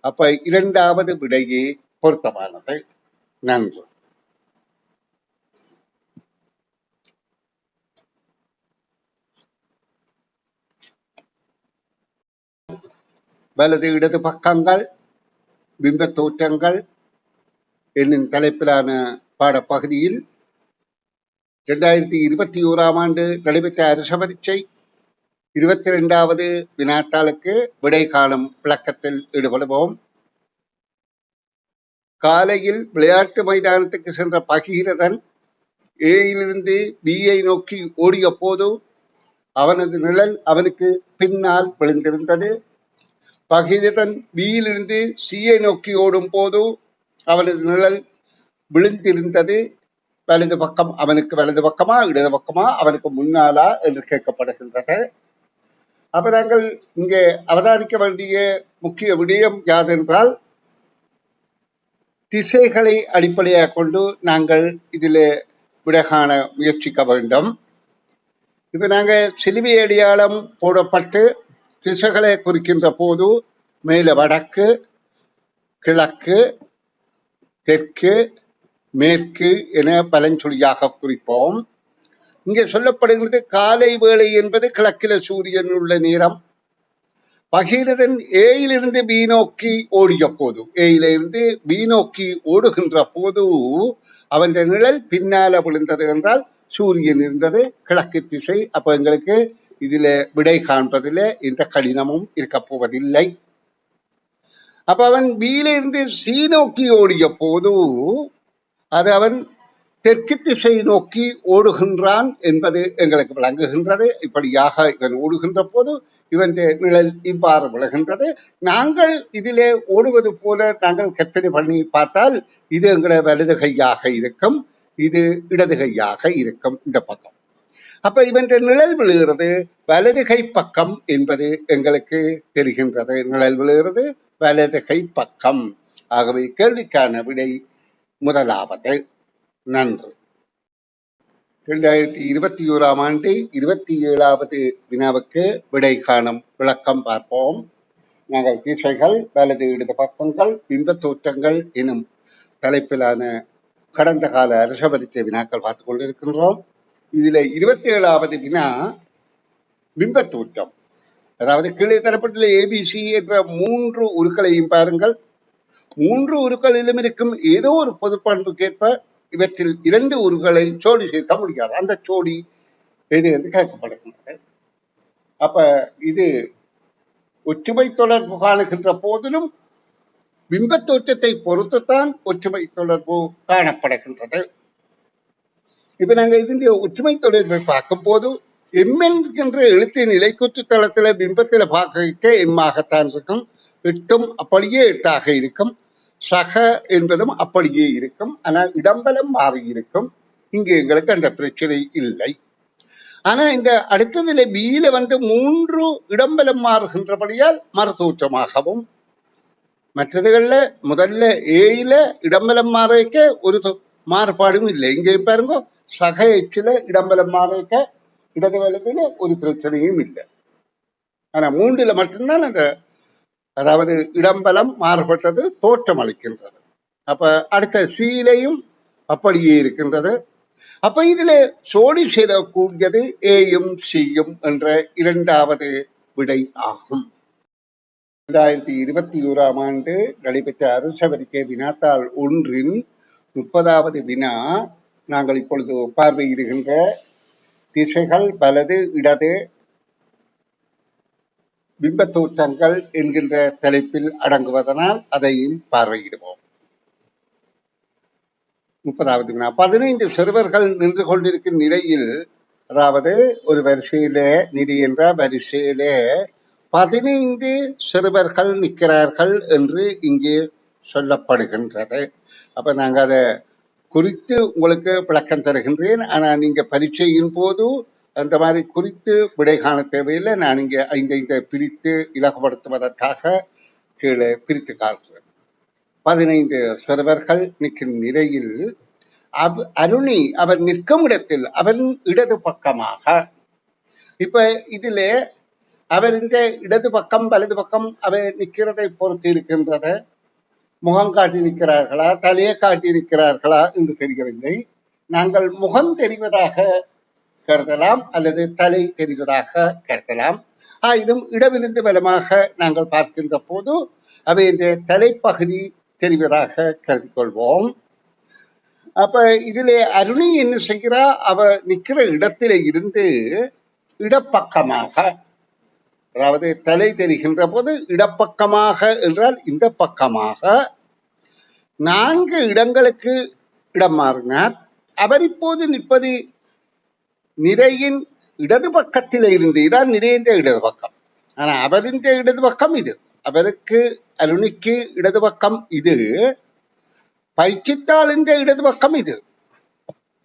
அப்ப 2வது விடையே பொருத்தமானது. நன்று. வலது இடது பக்கங்கள், பிம்ப தோற்றங்கள் என்னும் தலைப்பிலான பாடப்பகுதியில் 2021ஆம் ஆண்டு நடைபெற்ற அரச பரீட்சை 22வது வினாத்தாளுக்கு விடை காணும் விளக்கத்தில் ஈடுபடுவோம். காலையில் விளையாட்டு மைதானத்துக்கு சென்ற பகீரதன் ஏயிலிருந்து பியை நோக்கி ஓடிய போது அவனது நிழல் அவனுக்கு பின்னால் விழுந்திருந்தது. பகீரதன் பியிலிருந்து சியை நோக்கி ஓடும் போது அவனது நிழல் விழுந்திருந்தது. வலது பக்கம் அவனுக்கு வலது பக்கமா இடது பக்கமா அவனுக்கு முன்னாலா என்று கேட்கப்படுகின்றது. அப்ப நாங்கள் இங்கே அவதானிக்க வேண்டிய முக்கிய விடயம் யாதென்றால், திசைகளை அடிப்படையாக கொண்டு நாங்கள் இதில் விடை காண முயற்சிக்க வேண்டும். இப்போ நாங்கள் சிலுவை அடையாளம் போடப்பட்டு திசைகளை குறிக்கின்ற போது மேலே வடக்கு, கிழக்கு, தெற்கு, மேற்கு என பலஞ்சொலியாக குறிப்போம். இங்கே சொல்லப்படுகிறது காலை வேளை என்பது கிழக்கில சூரியன் உள்ள நேரம். பகீரதன் ஏயிலிருந்து பி நோக்கி ஓடிய போது, ஏயிலிருந்து பி நோக்கி ஓடுகின்ற போது அவன் நிழல் பின்னால விழுந்தது என்றால் சூரியன் இருந்தது கிழக்கு திசை. அப்ப எங்களுக்கு இதுல விடை காண்பதில் எந்த கடினமும் இருக்க போவதில்லை. அப்ப அவன் பியிலிருந்து சி நோக்கி ஓடிய போது அது அவன் தெற்கு திசை நோக்கி ஓடுகின்றான் என்பது எங்களுக்கு விளங்குகின்றது. இப்படியாக இவன் ஓடுகின்ற போது இவன் நிழல் இவ்வாறு விழுகின்றது. நாங்கள் இதிலே ஓடுவது போல நாங்கள் கற்பனை பண்ணி பார்த்தால் இது எங்களை வலது கையாக இருக்கும், இது இடது கையாக இருக்கும் இந்த பக்கம். அப்ப இவன் நிழல் விழுகிறது வலது கை பக்கம் என்பது எங்களுக்கு தெரிகின்றது. நிழல் விழுகிறது வலது கை பக்கம். ஆகவே கேள்விக்கான விடை முதலாவது. நன்று. 2021ஆம் ஆண்டு 27வது வினாவுக்கு விடை காணும் விளக்கம் பார்ப்போம். நாங்கள் திசைகள், வலது இடது பக்கங்கள், பிம்ப தோற்றங்கள் எனும் தலைப்பிலான கடந்த கால அரச பரீட்சை வினாக்கள் பார்த்துக் கொண்டிருக்கின்றோம். இதுல 27வது வினா பிம்ப தோற்றம். அதாவது கீழே தரப்பட்டுள்ள ABC என்ற 3 உருக்களையும் பாருங்கள். 3 உருக்களிலும் இருக்கும் ஏதோ ஒரு பொதுப்பண்புக்கேற்ப இவற்றில் 2 உருக்களை ஜோடி சேர்க்க முடியாது. அந்த ஜோடி எது என்று கேட்கப்படுகின்றது. அப்ப இது ஒற்றுமை தொடர்பு காணுகின்ற போதிலும் பிம்ப தோற்றத்தை பொறுத்துத்தான் ஒற்றுமை தொடர்பு காணப்படுகின்றது. இப்ப நாங்க இதனுடைய ஒற்றுமை தொடர்பை பார்க்கும் போது எம் என்கின்ற எழுத்தின் நிலைக்குற்று தளத்துல பிம்பத்துல பார்க்க எம்மாகத்தான் இருக்கும். 8ம் அப்படியே 8ஆக இருக்கும். சக என்பதும் அப்படியே இருக்கும். ஆனால் இடம்பலம் மாறி இருக்கும். இங்கு எங்களுக்கு அந்த பிரச்சனை இல்லை. ஆனா இந்த அடுத்ததுல பியில 3 இடம்பலம் மாறுகின்றபடியால் மறுதோற்றமாகவும், மற்றதுகள்ல முதல்ல ஏயில இடம்பலம் மாறிக்க ஒரு மாறுபாடும் இல்லை. இங்கே பாருங்க, சக எச்சில இடம்பலம் மாறிக்க இடது வலதுல ஒரு பிரச்சனையும் இல்லை. ஆனா 3ல மட்டும்தான் அந்த அதாவது இடம்பலம் மாறுபட்டது தோற்றம் அளிக்கின்றது. அப்ப அடுத்த சீலையும் அப்படியே இருக்கின்றது. அப்ப இதுல சோடி சேரக்கூடியது ஏயும் சியும் என்ற 2வது விடை ஆகும். 2021ஆம் ஆண்டு நடைபெற்ற அரச பரீட்சை வினாத்தாள் 1இன் 30வது வினா நாங்கள் இப்பொழுது பார்வையிடுகின்ற திசைகள், வலது இடது பிம்ப தோற்றங்கள் என்கின்ற தலைப்பில் அடங்குவதனால் அதையும் பார்வையிடுவோம். 30வது வினா. 15 சிறுவர்கள் நின்று கொண்டிருக்கும் நிலையில், அதாவது ஒரு வரிசையில நிதி என்ற வரிசையில 15 சிறுவர்கள் நிற்கிறார்கள் என்று இங்கே சொல்லப்படுகின்றது. அப்ப நாங்க அதை குறித்து உங்களுக்கு விளக்கம் தருகின்றேன். ஆனா நீங்க பரீட்சையின் போது அந்த மாதிரி குறித்து விடை காண தேவையில்லை. நான் இங்கே இந்த பிரித்து இலகுபடுத்துவதற்காக கீழே பிரித்து காட்டுறேன். 15 சிறுவர்கள் நிற்கும் நிலையில் அருணி அவர் நிற்கும் இடத்தில் அவரின் இடது பக்கமாக, இப்ப இதுல அவர் இந்த இடது பக்கம் வலது பக்கம் அவர் நிற்கிறதை பொறுத்து இருக்கின்றது. முகம் காட்டி நிற்கிறார்களா, தலையை காட்டி நிற்கிறார்களா என்று தெரியவில்லை. நாங்கள் முகம் தெரிவதாக கருதலாம் அல்லது தலை தெரிவதாக கருதலாம். ஆயினும் இடமிருந்து பலமாக நாங்கள் பார்க்கின்ற போது அவை இந்த தலைப்பகுதி தெரிவதாக கருதி கொள்வோம். அப்ப இதிலே அருணி என்ன செய்கிறா, அவ நிற்கிற இடத்திலே இருந்து இடப்பக்கமாக, அதாவது தலை தெரிகின்ற போது இடப்பக்கமாக என்றால் இந்த பக்கமாக 4 இடங்களுக்கு இடம் மாறினார். அவர் இப்போது நிற்பது நிறையின் இடது பக்கத்தில இருந்து. இதான் நிறைந்த இடது பக்கம். ஆனா அவரின் இடது பக்கம் இது. அவருக்கு அருணிக்கு இடது பக்கம் இது. பயிற்சித்தாளின் இடது பக்கம் இது.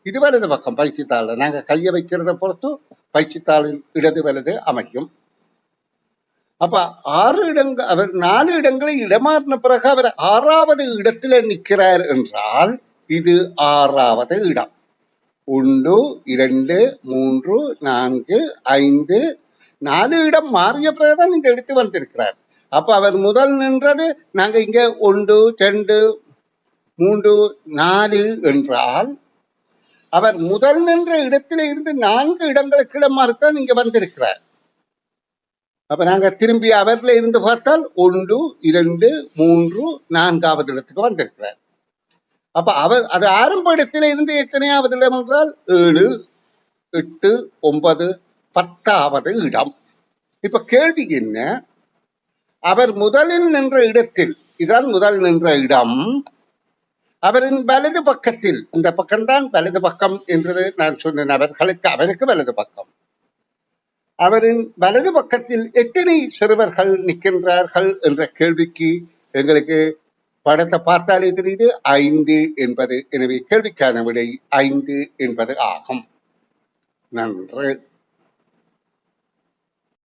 இது வலது பக்கம். பயிற்சித்தாள் நாங்க கையை வைக்கிறத பொறுத்து பயிற்சித்தாளின் இடது வலது அமையும். அப்ப 6 இடங்கள், அவர் 4 இடங்களை இடமாறின பிறகு அவர் 6வது இடத்துல நிற்கிறார் என்றால் இது 6வது இடம். 1 2 3 4 5 4 இடம் மாறிய பிறகுதான் இங்க எடுத்து வந்திருக்கிறார். அப்ப அவர் முதல் நின்றது நாங்க இங்க 1 2 3 4 என்றால் அவர் முதல் நின்ற இடத்தில இருந்து 4 இடங்களுக்கு இடம் மாறித்தான் இங்க வந்திருக்கிறார். அப்ப நாங்க திரும்பி அவர்ல இருந்து பார்த்தால் 1 2 3 4வது இடத்துக்கு வந்திருக்கிறார். அப்ப அவர் அது ஆரம்ப இடத்தில இருந்து எத்தனையாவது இடம் என்றால் 7 8 9 10வது இடம். இப்ப கேள்வி என்ன, அவர் முதலில் நின்ற இடத்தில், இதான் முதல் நின்ற இடம், அவரின் வலது பக்கத்தில், இந்த பக்கம்தான் வலது பக்கம் என்றது நான் சொன்னேன், அவருக்கு வலது பக்கம், அவரின் வலது பக்கத்தில் எத்தனை சிறுவர்கள் நிற்கின்றார்கள் என்ற கேள்விக்கு எங்களுக்கு படத்தை பார்த்தாலே தெரியுது 5 என்பது. எனவே கேள்விக்கான விடை 5 என்பது ஆகும். நன்று.